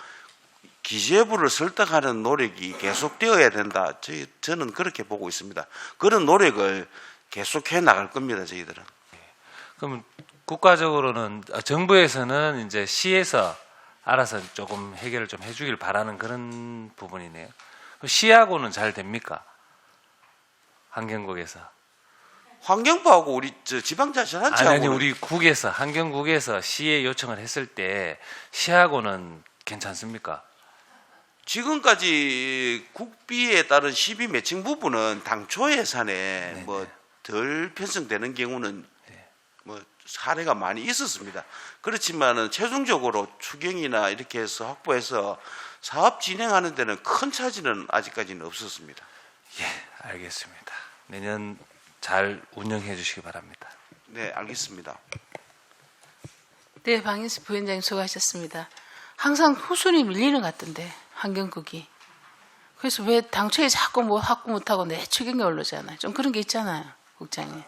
기재부를 설득하는 노력이 계속되어야 된다. 저는 그렇게 보고 있습니다. 그런 노력을 계속해 나갈 겁니다. 저희들은. 그럼 국가적으로는 정부에서는 이제 시에서 알아서 조금 해결을 좀 해주길 바라는 그런 부분이네요. 시하고는 잘 됩니까? 환경국에서. 환경부하고 우리 지방자치단체하고 아니 우리 국에서 환경국에서 시에 요청을 했을 때 시하고는 괜찮습니까? 지금까지 국비에 따른 시비 매칭 부분은 당초 예산에 뭐 덜 편성되는 경우는 뭐 사례가 많이 있었습니다. 그렇지만은 최종적으로 추경이나 이렇게 해서 확보해서 사업 진행하는 데는 큰 차질은 아직까지는 없었습니다. 예, 알겠습니다. 내년 잘 운영해 주시기 바랍니다. 네, 알겠습니다. 네, 방인수 부위원장님 수고하셨습니다. 항상 후순위 밀리는 것 같던데 환경국이. 그래서 왜 당초에 자꾸 뭐 확보 못하고 내 추경에 올라오잖아요. 좀 그런 게 있잖아요, 국장님.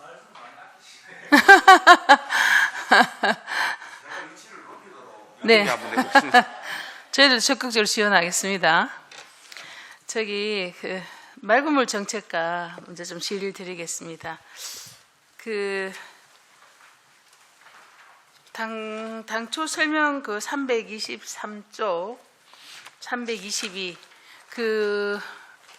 네. 저희들 적극적으로 지원하겠습니다. 맑은물 정책과 먼저 좀 질의를 드리겠습니다. 당초 설명 323쪽 322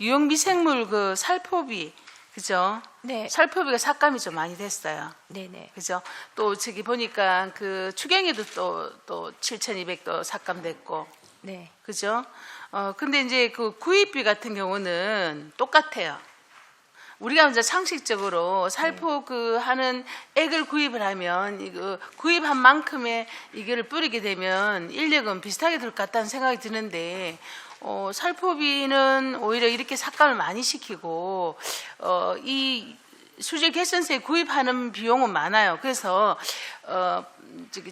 유용 미생물 살포비 그죠? 네. 살포비가 삭감이 좀 많이 됐어요. 네네. 그죠? 또 저기 보니까 추경에도 또 7,200도 삭감됐고. 네. 그죠? 근데 이제 구입비 같은 경우는 똑같아요. 우리가 이제 상식적으로 살포 하는 액을 구입을 하면 이거 구입한 만큼의 이거를 뿌리게 되면 인력은 비슷하게 들 것 같다는 생각이 드는데 살포비는 오히려 이렇게 삭감을 많이 시키고 이 수질 개선세에 구입하는 비용은 많아요. 그래서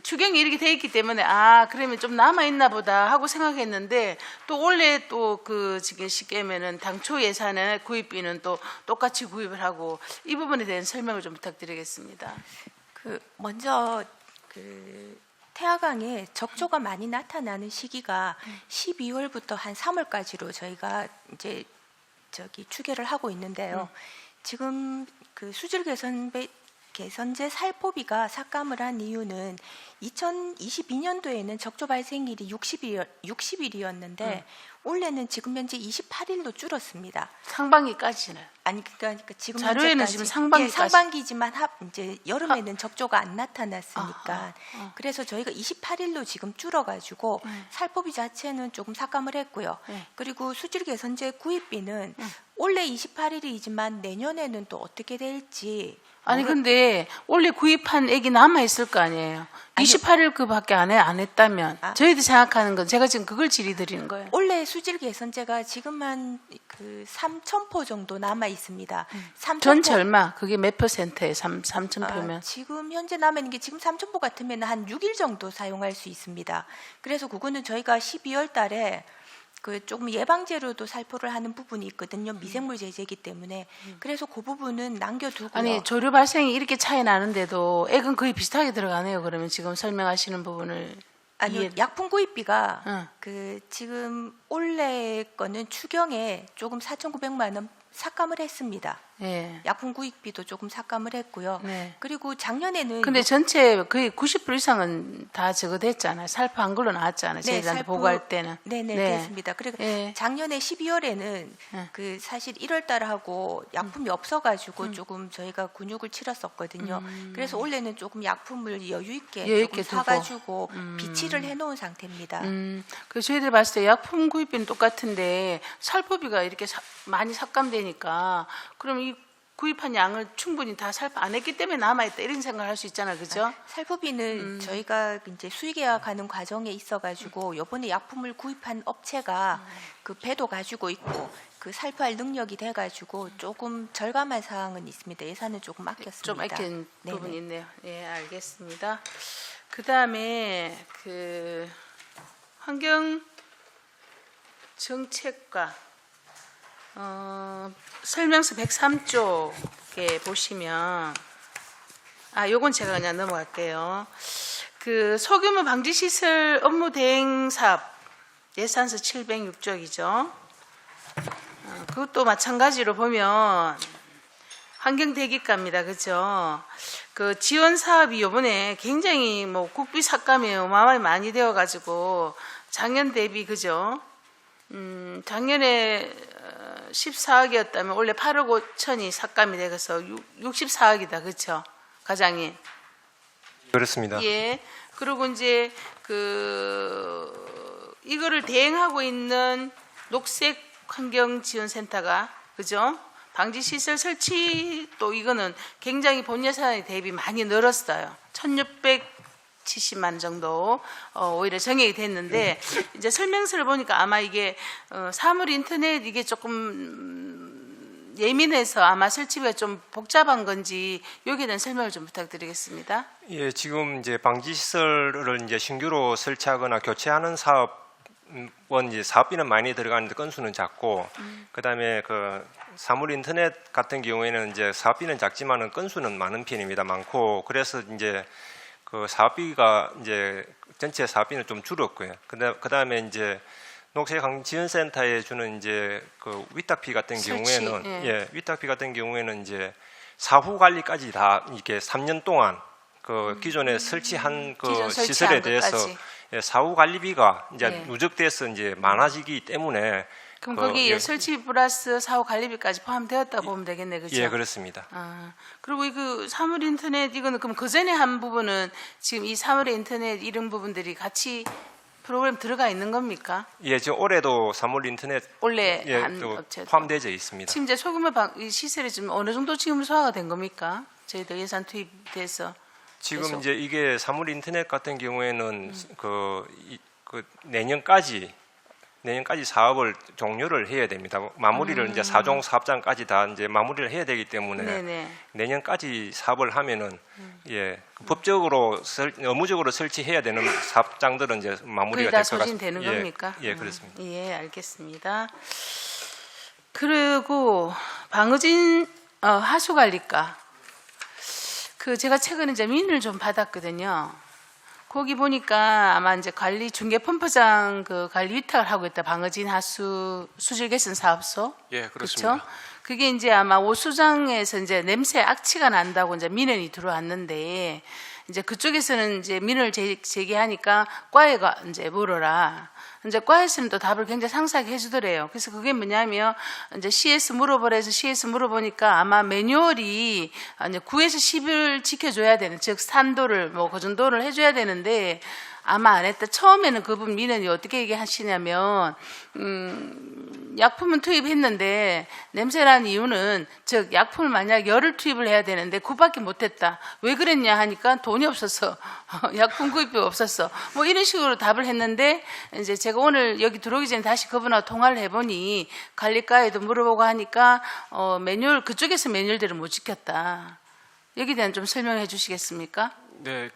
추경이 이렇게 돼 있기 때문에 그러면 좀 남아 있나 보다 하고 생각했는데 또 원래 지금 시기에는 당초 예산의 구입비는 또 똑같이 구입을 하고 이 부분에 대한 설명을 좀 부탁드리겠습니다. 먼저 태화강에 적조가 많이 나타나는 시기가 12월부터 한 3월까지로 저희가 이제 추계를 하고 있는데요. 지금 수질 개선제 살포비가 삭감을 한 이유는 2022년도에는 적조 발생일이 60일이었는데 올해는 지금 현재 28일로 줄었습니다. 상반기까지는? 아니 그러니까 지금 자료에는 현재까지, 지금 상반기까지. 상반기지만 이제 여름에는 적조가 안 나타났으니까 그래서 저희가 28일로 지금 줄어가지고 살포비 자체는 조금 삭감을 했고요. 그리고 수질 개선제 구입비는 원래 28일이지만 내년에는 또 어떻게 될지. 아니 근데 원래 구입한 액이 남아 있을 거 아니에요. 28일 그밖에 안 했다면 저희들이 생각하는 건 제가 지금 그걸 질의드리는 거예요. 원래 수질 개선제가 지금 한 그 3,000포 정도 남아 있습니다. 3,000포. 전체 얼마? 그게 몇 %예요? 3,000표면? 지금 현재 남아 있는 게 지금 3,000포 같으면 한 6일 정도 사용할 수 있습니다. 그래서 그거는 저희가 12월 달에 그 조금 예방제로도 살포를 하는 부분이 있거든요. 미생물 제제이기 때문에. 그래서 그 부분은 남겨두고요. 아니 조류 발생이 이렇게 차이 나는데도 액은 거의 비슷하게 들어가네요. 그러면 지금 설명하시는 부분을 아니요, 약품 구입비가 응. 그 지금 올해 거는 추경에 조금 4,900만 원 삭감을 했습니다. 예. 약품 구입비도 조금 삭감을 했고요. 네. 그리고 작년에는 근데 전체 거의 90% 이상은 다 저거 됐잖아요. 살포한 걸로 나왔잖아요. 저희들한테 보고할 때는. 네네 네. 됐습니다. 그리고 예. 작년에 12월에는 그 사실 1월 달하고 약품이 없어가지고 조금 저희가 근육을 치렀었거든요. 그래서 올해는 조금 약품을 여유 있게 두고. 사가지고 비치를 해놓은 상태입니다. 그 저희들 봤을 때 약품 구입비는 똑같은데 살포비가 이렇게 많이 삭감되니까 그럼 이 구입한 양을 충분히 다 살포 안 했기 때문에 남아있다 이런 생각을 할 수 있잖아요. 그죠? 살포비는 저희가 이제 수의계약하는 과정에 있어가지고 요번에 약품을 구입한 업체가 그 배도 가지고 있고 그 살포할 능력이 돼가지고 조금 절감한 사항은 있습니다. 예산은 조금 아꼈습니다. 좀 아낀 네네. 부분이 있네요. 예, 알겠습니다. 그 다음에 그 환경 정책과 설명서 103쪽에 보시면 요건 제가 그냥 넘어갈게요. 그 소규모 방지 시설 업무 대행 사업 예산서 706쪽이죠. 그것도 마찬가지로 보면 환경 대기가입니다. 그죠? 그 지원 사업이 이번에 굉장히 뭐 국비 삭감이 어마어마하게 많이 되어 가지고 작년 대비 그죠? 작년에 14억이었다면 원래 8억 5천이 삭감이 돼서 64억이다. 그렇죠? 과장님. 그렇습니다. 예. 그리고 이제 이거를 대행하고 있는 녹색 환경 지원 센터가 그죠? 방지 시설 설치 또 이거는 굉장히 본 예산에 대비 많이 늘었어요. 1,670만 원 정도 오히려 정액이 됐는데 이제 설명서를 보니까 아마 이게 사물 인터넷 이게 조금 예민해서 아마 설치비가 좀 복잡한 건지 여기에 대한 설명을 좀 부탁드리겠습니다. 예, 지금 이제 방지 시설을 이제 신규로 설치하거나 교체하는 사업은 이제 사업비는 많이 들어가는데 건수는 작고, 그다음에 그 사물 인터넷 같은 경우에는 이제 사업비는 작지만은 건수는 많은 편입니다. 많고 그래서 이제 그 사업비가 이제 전체 사업비는 좀 줄었고요. 그다음에 이제 녹색환경지원센터에 주는 이제 그 위탁비 같은 설치, 경우에는 예. 위탁비 같은 경우에는 이제 사후 관리까지 다 이렇게 3년 동안 그 기존에 설치한 그 기존 시설에 설치한 대해서 것까지. 사후 관리비가 이제 네. 누적돼서 이제 많아지기 때문에 그럼 그, 거기 예. 설치 플러스 사후 관리비까지 포함되었다 보면 되겠네, 그렇죠? 예, 그렇습니다. 그리고 이거 사물 인터넷 이거는 그럼 그 전에 한 부분은 지금 이 사물 인터넷 이런 부분들이 같이 프로그램 들어가 있는 겁니까? 예, 지금 올해도 사물 인터넷 원래 예, 한 또 업체도. 포함되어 있습니다. 지금 이제 소규모 이 시설이 지금 어느 정도 지금 소화가 된 겁니까? 저희들 예산 투입돼서 지금 계속. 이제 이게 사물 인터넷 같은 경우에는 그 내년까지 사업을 종료를 해야 됩니다. 마무리를 이제 4종 사업장까지 다 이제 마무리를 해야 되기 때문에 네네. 내년까지 사업을 하면은 예, 법적으로 의무적으로 설치해야 되는 사업장들은 이제 마무리가 거의 다 될 것 같습니다. 소진되는 겁니까? 예, 그렇습니다. 예, 알겠습니다. 그리고 방어진 하수관리과 제가 최근에 이제 민을 좀 받았거든요. 거기 보니까 아마 이제 관리 중개 펌프장 관리 위탁을 하고 있다. 방어진 하수 수질 개선 사업소. 예, 그렇습니다. 그렇죠? 그게 이제 아마 오수장에서 이제 냄새 악취가 난다고 이제 민원이 들어왔는데 이제 그쪽에서는 이제 민원을 제기하니까 과에가 이제 물어라. 이제 과에서는 또 답을 굉장히 상세하게 해주더래요. 그래서 그게 뭐냐면 이제 CS 물어보라 해서 CS 물어보니까 아마 매뉴얼이 이제 9에서 10을 지켜줘야 되는, 즉 산도를 그 정도를 해줘야 되는데 아마 안 했다. 처음에는 그분 민원이 어떻게 얘기하시냐면 약품은 투입했는데 냄새나는 이유는 즉 약품을 만약 열을 투입을 해야 되는데 그밖에 못했다. 왜 그랬냐 하니까 돈이 없어서 약품 구입비 없었어. 뭐 이런 식으로 답을 했는데 이제 제가 오늘 여기 들어오기 전에 다시 그분하고 통화를 해보니 관리과에도 물어보고 하니까 매뉴얼 그쪽에서 매뉴얼대로 못 지켰다. 여기에 대한 좀 설명해 주시겠습니까? 네,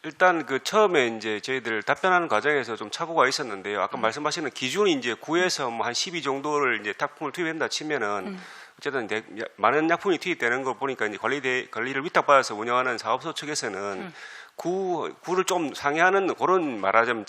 일단 처음에 이제 저희들 답변하는 과정에서 좀 착오가 있었는데요. 아까 말씀하시는 기준이 이제 9에서 뭐 한 12 정도를 이제 약품을 투입한다 치면은 어쨌든 이제 많은 약품이 투입되는 거 보니까 이제 관리를 위탁받아서 운영하는 사업소 측에서는 9를 좀 상회하는 그런 말하자면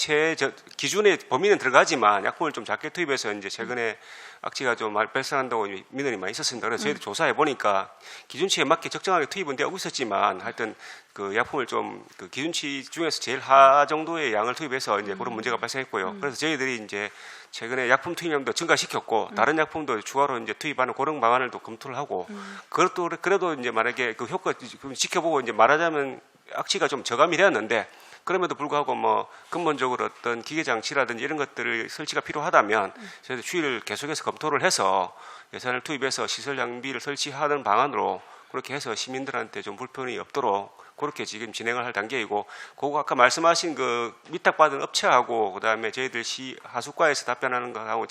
기준의 범위는 들어가지만 약품을 좀 작게 투입해서 이제 최근에 악취가 좀 발생한다고 민원이 많이 있었습니다. 그래서 저희도 조사해 보니까 기준치에 맞게 적정하게 투입은 되고 있었지만 하여튼 그 약품을 좀 그 기준치 중에서 제일 하 정도의 양을 투입해서 이제 그런 문제가 발생했고요. 그래서 저희들이 이제 최근에 약품 투입량도 증가시켰고 다른 약품도 추가로 이제 투입하는 그런 방안을 또 검토를 하고 그것도 그래도 이제 만약에 그 효과 지켜보고 이제 말하자면 악취가 좀 저감이 되었는데 그럼에도 불구하고 뭐 근본적으로 어떤 기계 장치라든지 이런 것들을 설치가 필요하다면 저희도 추이를 계속해서 검토를 해서 예산을 투입해서 시설 장비를 설치하는 방안으로 그렇게 해서 시민들한테 좀 불편이 없도록 그렇게 지금 진행을 할 단계이고 그거 아까 말씀하신 그 위탁받은 업체하고 그다음에 저희들 시 하수과에서 답변하는 거하고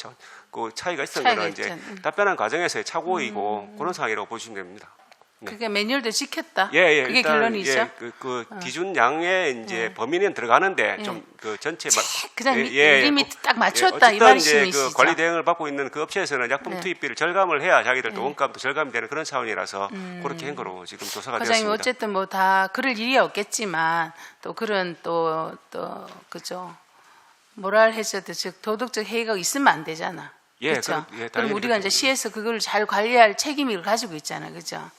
그 차이가 있었던 거는 이제 답변한 과정에서의 착오이고 그런 상황이라고 보시면 됩니다. 네. 그게 매뉴얼도 지켰다. 예, 그게 일단, 결론이죠. 그 기준 양의 이제 범위는 들어가는데 좀 그 전체 그냥 리미트 딱 맞췄다 이 어쨌든 말씀이시죠. 이제 그 관리 대응을 받고 있는 그 업체에서는 약품 투입비를 절감을 해야 자기들도 원가도 절감이 되는 그런 차원이라서 그렇게 한 거로 지금 조사가 과장님 되었습니다. 어쨌든 뭐 다 그럴 일이 없겠지만 또 그런 또 그죠. 모랄 해저드 즉 도덕적 해이가 있으면 안 되잖아. 그렇죠. 그럼 우리가 이제 시에서 그걸 잘 관리할 책임을 가지고 있잖아, 그죠?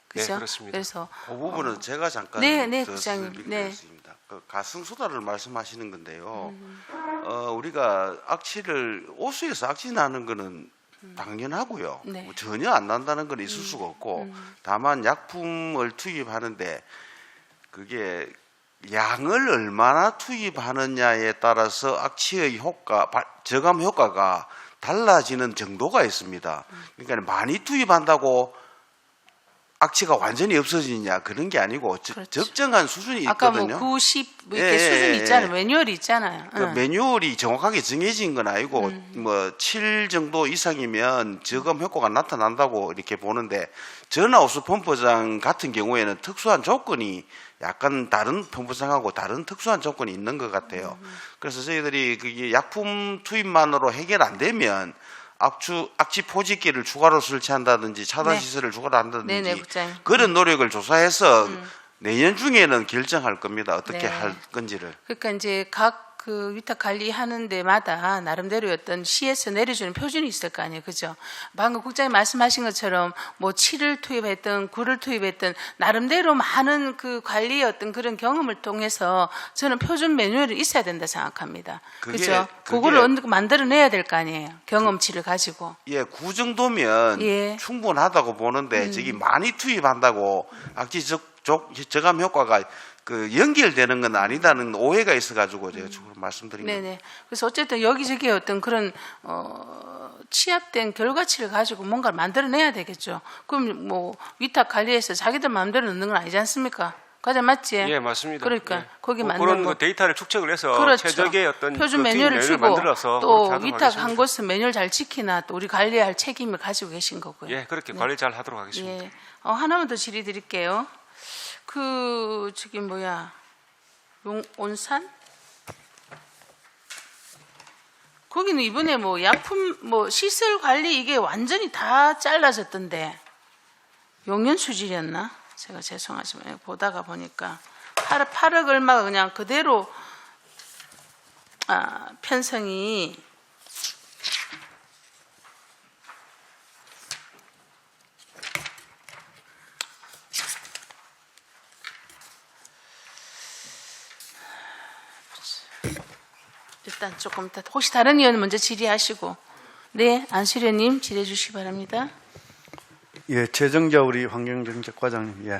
그죠? 네, 그렇습니다. 그래서 그 부분은 제가 잠깐 부장님. 드리겠습니다. 그 가승소다를 말씀하시는 건데요. 우리가 악취를 오수에서 악취 나는 거는 당연하고요. 네. 뭐 전혀 안 난다는 건 있을 수가 없고 다만 약품을 투입하는데 그게 양을 얼마나 투입하느냐에 따라서 악취의 저감 효과가 달라지는 정도가 있습니다. 그러니까 많이 투입한다고 악취가 완전히 없어지냐 그런 게 아니고 적정한 수준이 아까 있거든요. 뭐 90 이렇게 수준이 있잖아요. 매뉴얼이 있잖아요. 그 매뉴얼이 정확하게 정해진 건 아니고 뭐 7 정도 이상이면 저감 효과가 나타난다고 이렇게 보는데 전하우스 펌프장 같은 경우에는 특수한 조건이 약간 다른 펌프장하고 다른 특수한 조건이 있는 것 같아요. 그래서 저희들이 그게 약품 투입만으로 해결 안 되면 악취 포집기를 추가로 설치한다든지 차단 시설을 추가로 한다든지 그런 노력을 조사해서 내년 중에는 결정할 겁니다. 어떻게 할 건지를. 그러니까 이제 각 그 위탁 관리하는 데마다 나름대로 어떤 시에서 내려주는 표준이 있을 거 아니에요, 그죠? 방금 국장님 말씀하신 것처럼 뭐 7을 투입했든 9를 투입했든 나름대로 많은 그 관리의 어떤 그런 경험을 통해서 저는 표준 매뉴얼이 있어야 된다 생각합니다. 그죠? 그거를 만들어내야 될 거 아니에요, 경험치를 가지고. 예, 9 정도면 충분하다고 보는데 저기 많이 투입한다고 악취 저감 효과가 그 연결되는 건 아니다는 오해가 있어가지고 제가 주로 말씀드린 겁니다. 네네. 그래서 어쨌든 여기저기 어떤 그런 취합된 결과치를 가지고 뭔가를 만들어내야 되겠죠. 그럼 뭐 위탁 관리해서 자기들 마음대로 넣는 건 아니지 않습니까? 과장 맞지? 예, 맞습니다. 그러니까 거기 뭐 맞는 그런 거. 데이터를 축적을 해서 그렇죠. 최적의 어떤 표준 그 매뉴얼을 주고 만들어서 또 위탁한 곳은 매뉴얼 잘 지키나 또 우리 관리할 책임을 가지고 계신 거고요. 예, 그렇게 관리 잘 하도록 하겠습니다. 예. 하나만 더 질의 드릴게요. 저기 온산? 거기는 이번에 뭐 약품 시설 관리 이게 완전히 다 잘라졌던데 용연 수질이었나? 제가 죄송하지만 보다가 보니까 8억 얼마가 그냥 그대로 편성이 일단 조금 혹시 다른 의원 먼저 질의하시고 안수련님 질의해 주시기 바랍니다. 예, 최정자 우리 환경정책과장님,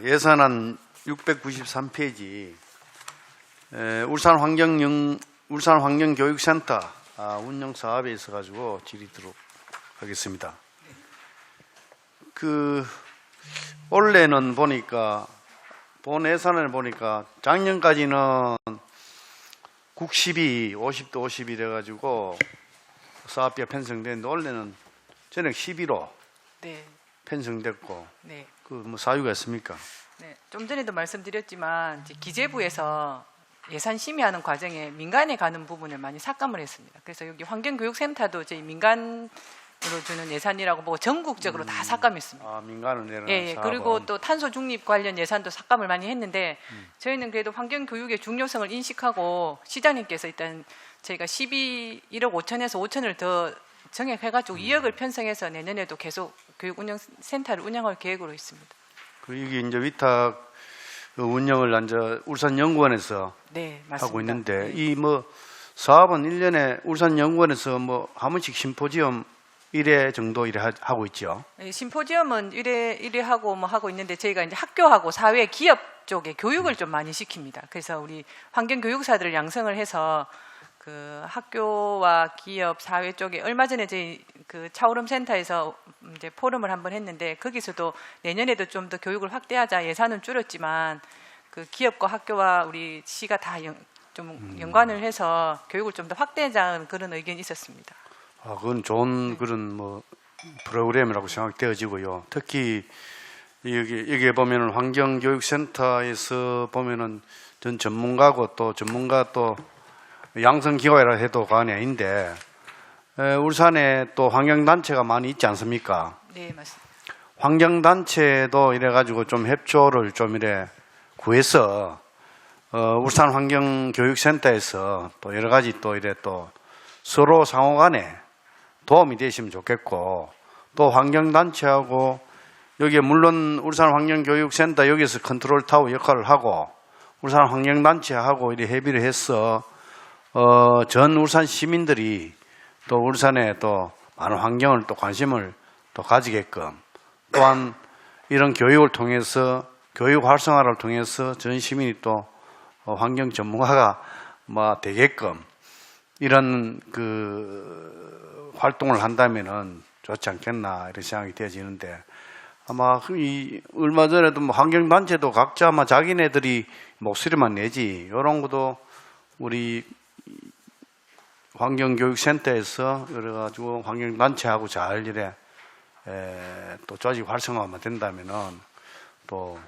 예산안 693페이지 울산 환경교육센터 운영 사업에 있어 가지고 질의하도록 하겠습니다. 올해는 보니까 본 예산을 보니까 작년까지는 국 12, 50도 50이 돼가지고 사업비가 편성됐는데 올해는 전액 12로 네. 편성됐고 네. 뭐 사유가 있습니까? 네. 좀 전에도 말씀드렸지만 이제 기재부에서 예산 심의하는 과정에 민간에 가는 부분을 많이 삭감을 했습니다. 그래서 여기 환경교육센터도 저희 민간으로 주는 예산이라고 보고 전국적으로 다 삭감했습니다. 민간을 내는 예, 그리고 또 탄소 중립 관련 예산도 삭감을 많이 했는데 저희는 그래도 환경교육의 중요성을 인식하고 시장님께서 일단 저희가 1억 5천에서 5천을 더 정액해가지고 2억을 편성해서 내년에도 계속 교육운영센터를 운영할 계획으로 있습니다. 이게 이제 위탁 운영을 이제 울산연구원에서 네, 맞습니다. 하고 있는데 네. 이 뭐 사업은 1년에 울산연구원에서 뭐 한 번씩 심포지엄 1회 정도 하고 있죠. 네, 심포지엄은 1회 하고 뭐 하고 있는데 저희가 이제 학교하고 사회 기업 쪽에 교육을 좀 많이 시킵니다. 그래서 우리 환경교육사들을 양성을 해서 그 학교와 기업 사회 쪽에 얼마 전에 저희 그 차오름 센터에서 이제 포럼을 한번 했는데 거기서도 내년에도 좀 더 교육을 확대하자 예산은 줄였지만 그 기업과 학교와 우리 시가 다 좀 연관을 해서 교육을 좀 더 확대하자는 그런 의견이 있었습니다. 그건 좋은 그런 뭐 프로그램이라고 생각되어지고요. 특히 여기에 보면은 환경교육센터에서 보면은 전 전문가고 또 전문가 또 양성기관이라 해도 과언이 아닌데 울산에 또 환경단체가 많이 있지 않습니까? 네, 맞습니다. 환경단체도 이래가지고 좀 협조를 좀 이래 구해서 울산 환경교육센터에서 또 여러 가지 또 이래 또 서로 상호간에 도움이 되시면 좋겠고 또 환경단체하고 여기에 물론 울산 환경교육센터 여기서 컨트롤타워 역할을 하고 울산 환경단체하고 이렇게 협의를 해서 전 울산 시민들이 또 울산에 또 많은 환경을 또 관심을 또 가지게끔 또한 이런 교육을 통해서 교육 활성화를 통해서 전 시민이 또 환경 전문가가 뭐 되게끔 이런 그 활동을 한다면은 좋지 않겠나 이런 생각이 되어지는데 아마 얼마 전에도 뭐 환경단체도 각자 아마 자기네들이 목소리만 내지 이런 것도 우리 환경교육센터에서 여러 가지고 환경단체하고 잘 이래 또 조직 활성화만 된다면은 또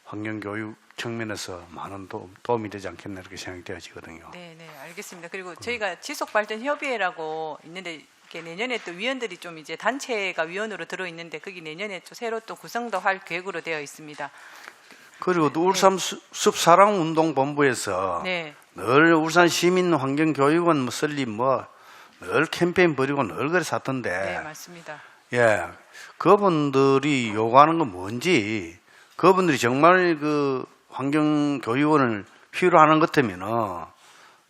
환경교육 측면에서 많은 도움이 되지 않겠나 이렇게 생각이 되어지거든요. 네, 알겠습니다. 그리고 저희가 지속발전협의회라고 있는데 이게 내년에 또 위원들이 좀 이제 단체가 위원으로 들어 있는데 거기 내년에 또 새로 또 구성도 할 계획으로 되어 있습니다. 그리고 또 울산 숲사랑운동본부에서 늘 울산 시민 환경교육원 뭐 설립 뭐 늘 캠페인 벌이고 늘 그래 샀던데. 네, 맞습니다. 예, 그분들이 요구하는 건 뭔지 그분들이 정말 그 환경교육원을 필요로 하는 것 같으면은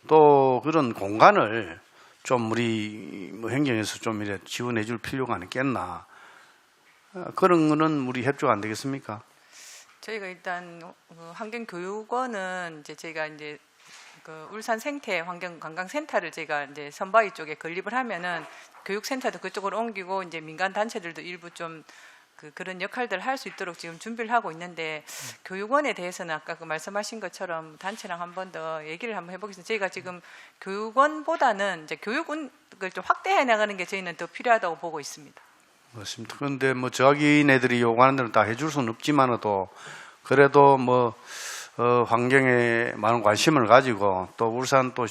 또 그런 공간을 좀 우리 뭐 행정에서 좀 이래 지원해 줄 필요가 있겠나. 그런 거는 우리 협조가 안 되겠습니까? 저희가 일단 환경교육원은 이제 저희가 이제 그 울산 생태 환경 관광센터를 제가 이제 선바위 쪽에 건립을 하면은 교육센터도 그쪽으로 옮기고 이제 민간 단체들도 일부 좀 그런 역할들을 할 수 있도록 지금 준비를 하고 있는데 교육원에 대해서는 아까 그 말씀하신 것처럼 단체랑 한 번 더 얘기를 한번 해보겠습니다. 저희가 지금 교육원보다는 이제 교육을 좀 확대해 나가는 게 저희는 더 필요하다고 보고 있습니다. 맞습니다. 그런데 뭐 자기네들이 요구하는 대로 다 해줄 수는 없지만도 그래도 뭐 환경에 많은 관심을 가지고 또 울산 또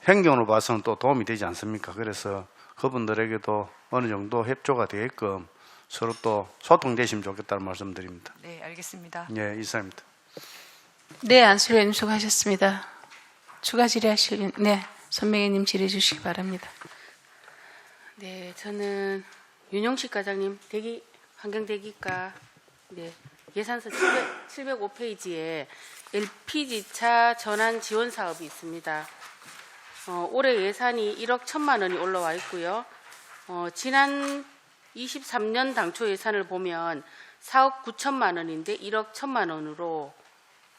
행정으로 봐서는 또 도움이 되지 않습니까? 그래서 그분들에게도 어느 정도 협조가 되게끔 서로 또 소통되시면 좋겠다는 말씀드립니다. 네, 알겠습니다. 예, 이상입니다. 네, 안수리 의원님 수고하셨습니다. 추가 질의하실 손명희님 질의해 주시기 바랍니다. 네, 저는 윤용식 과장님 환경대기과 예산서 705페이지에 LPG차 전환 지원 사업이 있습니다. 올해 예산이 1억 1천만 원이 올라와 있고요. 지난 23년 당초 예산을 보면 4억 9천만 원인데 1억 1천만 원으로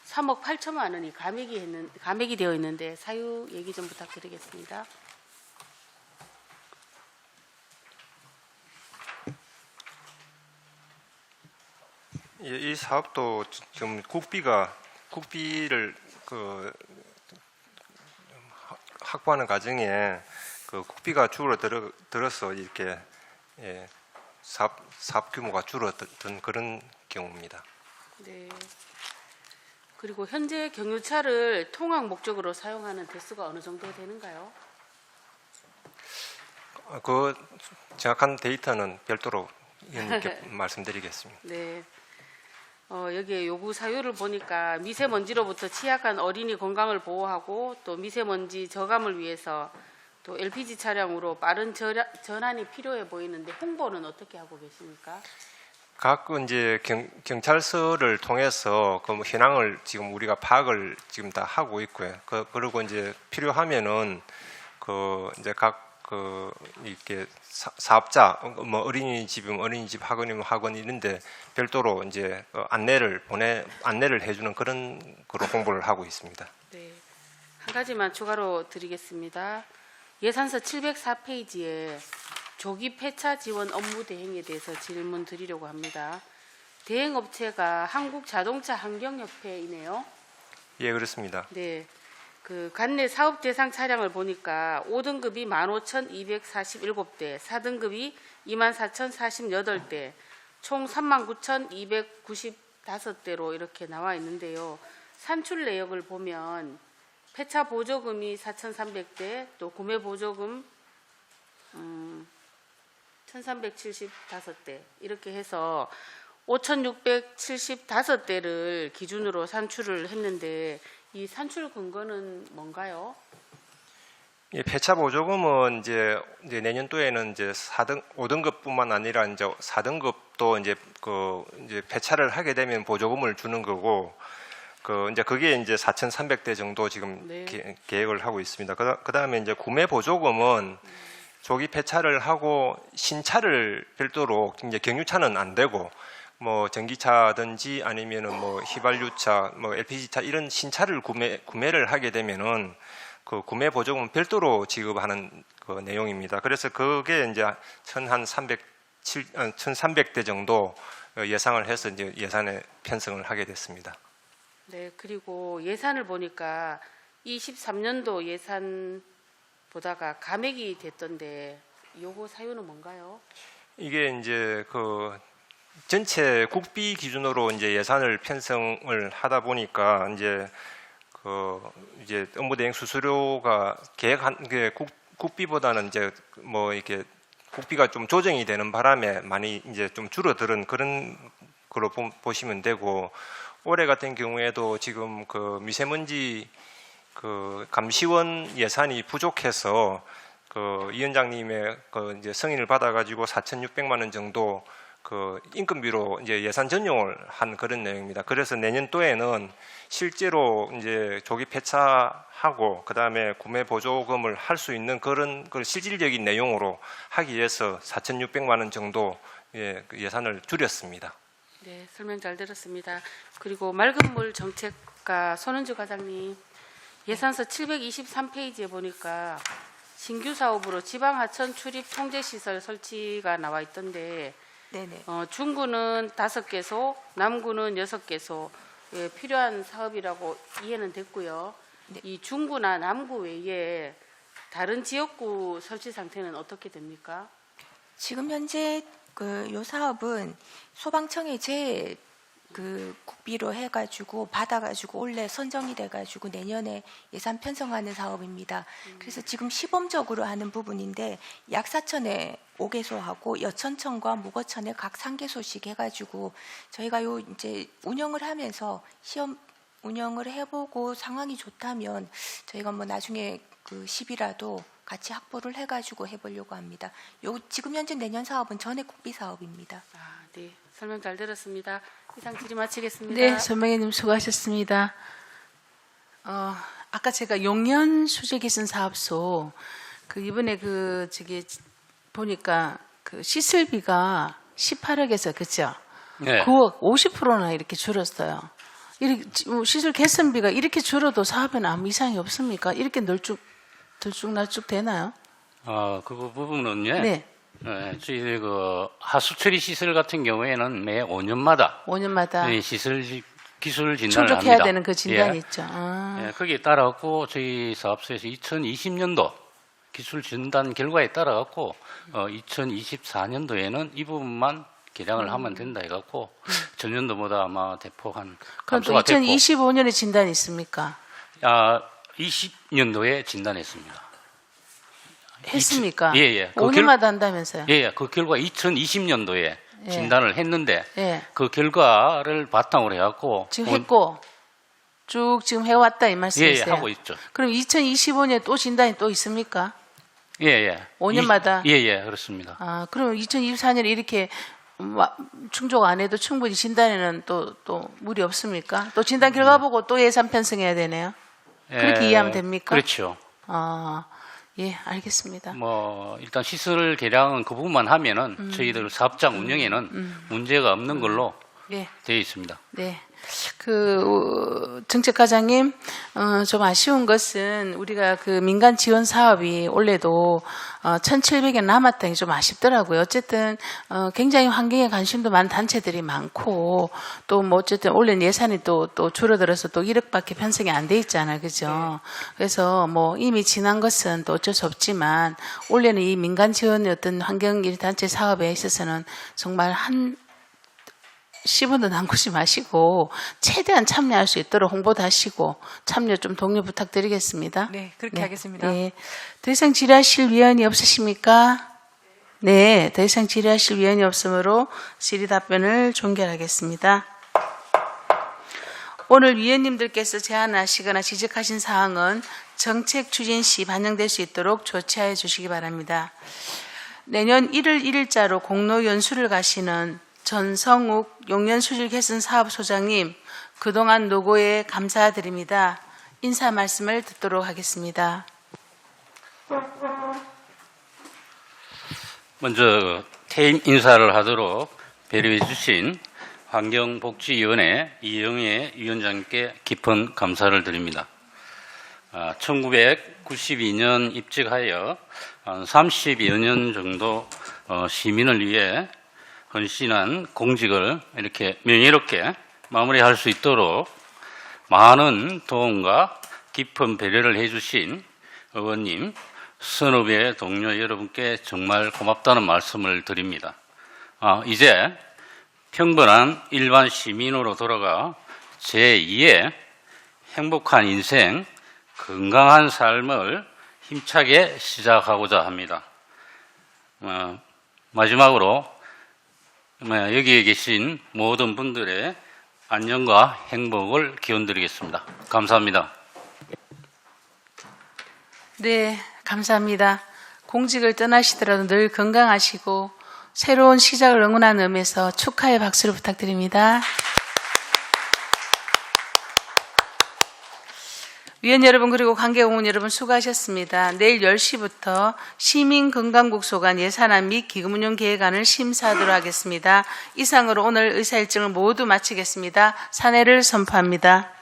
3억 8천만 원이 감액이 되어 있는데 사유 얘기 좀 부탁드리겠습니다. 예, 이 사업도 지금 국비를 확보하는 과정에 그 국비가 줄어들어서 이렇게 사업 규모가 줄어든 그런 경우입니다. 네. 그리고 현재 경유차를 통학 목적으로 사용하는 대수가 어느 정도 되는가요? 그 정확한 데이터는 별도로 의원님께 말씀드리겠습니다. 네. 여기에 요구 사유를 보니까 미세먼지로부터 취약한 어린이 건강을 보호하고 또 미세먼지 저감을 위해서 또 LPG 차량으로 빠른 전환이 필요해 보이는데 홍보는 어떻게 하고 계십니까? 각 이제 경찰서를 통해서 그 현황을 지금 우리가 파악을 지금 다 하고 있고요. 그리고 이제 필요하면은 이제 이렇게 사업자 뭐 어린이집이면 어린이집, 학원이면 학원 이런데 별도로 이제 안내를 해주는 그런 거로 홍보를 하고 있습니다. 네, 한 가지만 추가로 드리겠습니다. 예산서 704페이지에 조기 폐차 지원 업무 대행에 대해서 질문 드리려고 합니다. 대행업체가 한국자동차 환경협회이네요. 예, 그렇습니다. 네. 그 관내 사업 대상 차량을 보니까 5등급이 15,247대, 4등급이 24,048대, 총 39,295대로 이렇게 나와 있는데요. 산출 내역을 보면 폐차 보조금이 4,300대, 또 구매 보조금 1,375대 이렇게 해서 5,675대를 기준으로 산출을 했는데 이 산출 근거는 뭔가요? 예, 폐차 보조금은 이제 내년도에는 이제 5등급뿐만 아니라 이제 4등급도 이제 이제 폐차를 하게 되면 보조금을 주는 거고 이제 그게 이제 4,300대 정도 지금 네. 계획을 하고 있습니다. 그다음에 이제 구매 보조금은 조기 폐차를 하고 신차를 별도로 이제 경유차는 안 되고 뭐 전기차든지 아니면은 뭐 휘발유차, 뭐 LPG차 이런 신차를 구매를 하게 되면은 그 구매 보조금은 별도로 지급하는 그 내용입니다. 그래서 그게 이제 1,300대 정도 예상을 해서 이제 예산에 편성을 하게 됐습니다. 네, 그리고 예산을 보니까 23년도 예산보다가 감액이 됐던데 요거 사유는 뭔가요? 이게 이제 전체 국비 기준으로 이제 예산을 편성을 하다 보니까 이제 업무 대행 수수료가 계획한 게 국비보다는 이제 뭐 이렇게 국비가 좀 조정이 되는 바람에 많이 이제 좀 줄어드는 그런 거로 보시면 되고 올해 같은 경우에도 지금 미세먼지 감시원 예산이 부족해서 위원장님의 이제 승인을 받아가지고 4,600만 원 정도 인건비로 이제 예산 전용을 한 그런 내용입니다. 그래서 내년도에는 실제로 이제 조기 폐차하고 그다음에 구매 보조금을 할 수 있는 그런 실질적인 내용으로 하기 위해서 4,600만 원 정도 예산을 줄였습니다. 네, 설명 잘 들었습니다. 그리고 맑은 물 정책과 손은주 과장님, 예산서 723페이지에 보니까 신규 사업으로 지방 하천 출입 통제 시설 설치가 나와 있던데 네네. 중구는 5개소, 남구는 6개소 필요한 사업이라고 이해는 됐고요. 네. 이 중구나 남구 외에 다른 지역구 설치 상태는 어떻게 됩니까? 지금 현재 요 사업은 소방청에 국비로 해가지고 받아가지고 올해 선정이 돼가지고 내년에 예산 편성하는 사업입니다. 그래서 지금 시범적으로 하는 부분인데 약사천에 5개소하고 여천천과 무거천에 각 3개소씩 해가지고 저희가 이제 운영을 하면서 시험 운영을 해보고 상황이 좋다면 저희가 뭐 나중에 10이라도 같이 확보를 해가지고 해보려고 합니다. 지금 현재 내년 사업은 전액 국비 사업입니다. 네, 설명 잘 들었습니다. 이상 질의 마치겠습니다. 네, 전명희님 수고하셨습니다. 아까 제가 용연 수질 개선 사업소 이번에 보니까 시설비가 18억에서 그죠? 네. 9억 50%나 이렇게 줄었어요. 이렇게 시설 개선비가 이렇게 줄어도 사업에는 아무 이상이 없습니까? 이렇게 들쭉날쭉 되나요? 그 부분은요. 네. 저희 그 하수 처리 시설 같은 경우에는 매 5년마다 시설 기술 진단을 충족해야 합니다. 되는 그 진단이 예. 있죠. 거기에 따라갖고 저희 사업소에서 2020년도 기술 진단 결과에 따라갖고 2024년도에는 이 부분만 개량을 하면 된다 해갖고 전년도보다 아마 대폭 한 그럼 또 감소가 됐고 2025년에 진단이 있습니까? 20년도에 진단했습니다. 했습니까? 예. 5년마다 한다면서요? 예. 그 결과 2020년도에 예. 진단을 했는데 예. 그 결과를 바탕으로 해갖고 지금 했고 쭉 지금 해왔다 이 말씀이세요? 예, 하고 있죠. 그럼 2025년에 또 진단이 또 있습니까? 예. 5년마다? 예, 그렇습니다. 그럼 2024년에 이렇게 충족 안 해도 충분히 진단에는 또 무리 없습니까? 또 진단 결과 보고 또 예산 편성해야 되네요. 그렇게 이해하면 됩니까? 그렇죠. 예, 알겠습니다. 일단 시설 개량은 그 부분만 하면은 저희들 사업장 운영에는 문제가 없는 걸로 예. 되어 있습니다. 네. 정책과장님, 좀 아쉬운 것은 우리가 그 민간 지원 사업이 올해도 1,700여 남았다는 게 좀 아쉽더라고요. 어쨌든 굉장히 환경에 관심도 많은 단체들이 많고 또 뭐 어쨌든 올해는 예산이 또 줄어들어서 또 1억밖에 편성이 안 돼 있잖아요, 그죠? 그래서 뭐 이미 지난 것은 또 어쩔 수 없지만 올해는 이 민간 지원의 어떤 환경 단체 사업에 있어서는 정말 10원도 남기지 마시고 최대한 참여할 수 있도록 홍보도 하시고 참여 좀 독려 부탁드리겠습니다. 네, 그렇게 하겠습니다. 네. 더 이상 질의하실 위원이 없으십니까? 네, 더 이상 질의하실 위원이 없으므로 질의 답변을 종결하겠습니다. 오늘 위원님들께서 제안하시거나 지적하신 사항은 정책 추진 시 반영될 수 있도록 조치하여 주시기 바랍니다. 내년 1월 1일자로 공로 연수를 가시는 전성욱 용년수질개선사업소장님, 그동안 노고에 감사드립니다. 인사 말씀을 듣도록 하겠습니다. 먼저 퇴임 인사를 하도록 배려해 주신 환경복지위원회 이영애 위원장께 깊은 감사를 드립니다. 1992년 입직하여 30여 년 정도 시민을 위해 헌신한 공직을 이렇게 명예롭게 마무리할 수 있도록 많은 도움과 깊은 배려를 해주신 의원님, 선후배 동료 여러분께 정말 고맙다는 말씀을 드립니다. 이제 평범한 일반 시민으로 돌아가 제2의 행복한 인생, 건강한 삶을 힘차게 시작하고자 합니다. 마지막으로 여기에 계신 모든 분들의 안녕과 행복을 기원드리겠습니다. 감사합니다. 네, 감사합니다. 공직을 떠나시더라도 늘 건강하시고 새로운 시작을 응원하는 의미에서 축하의 박수를 부탁드립니다. 위원 여러분 그리고 관계공무원 여러분 수고하셨습니다. 내일 10시부터 시민건강국소관 예산안 및 기금운용계획안을 심사하도록 하겠습니다. 이상으로 오늘 의사일정을 모두 마치겠습니다. 산회를 선포합니다.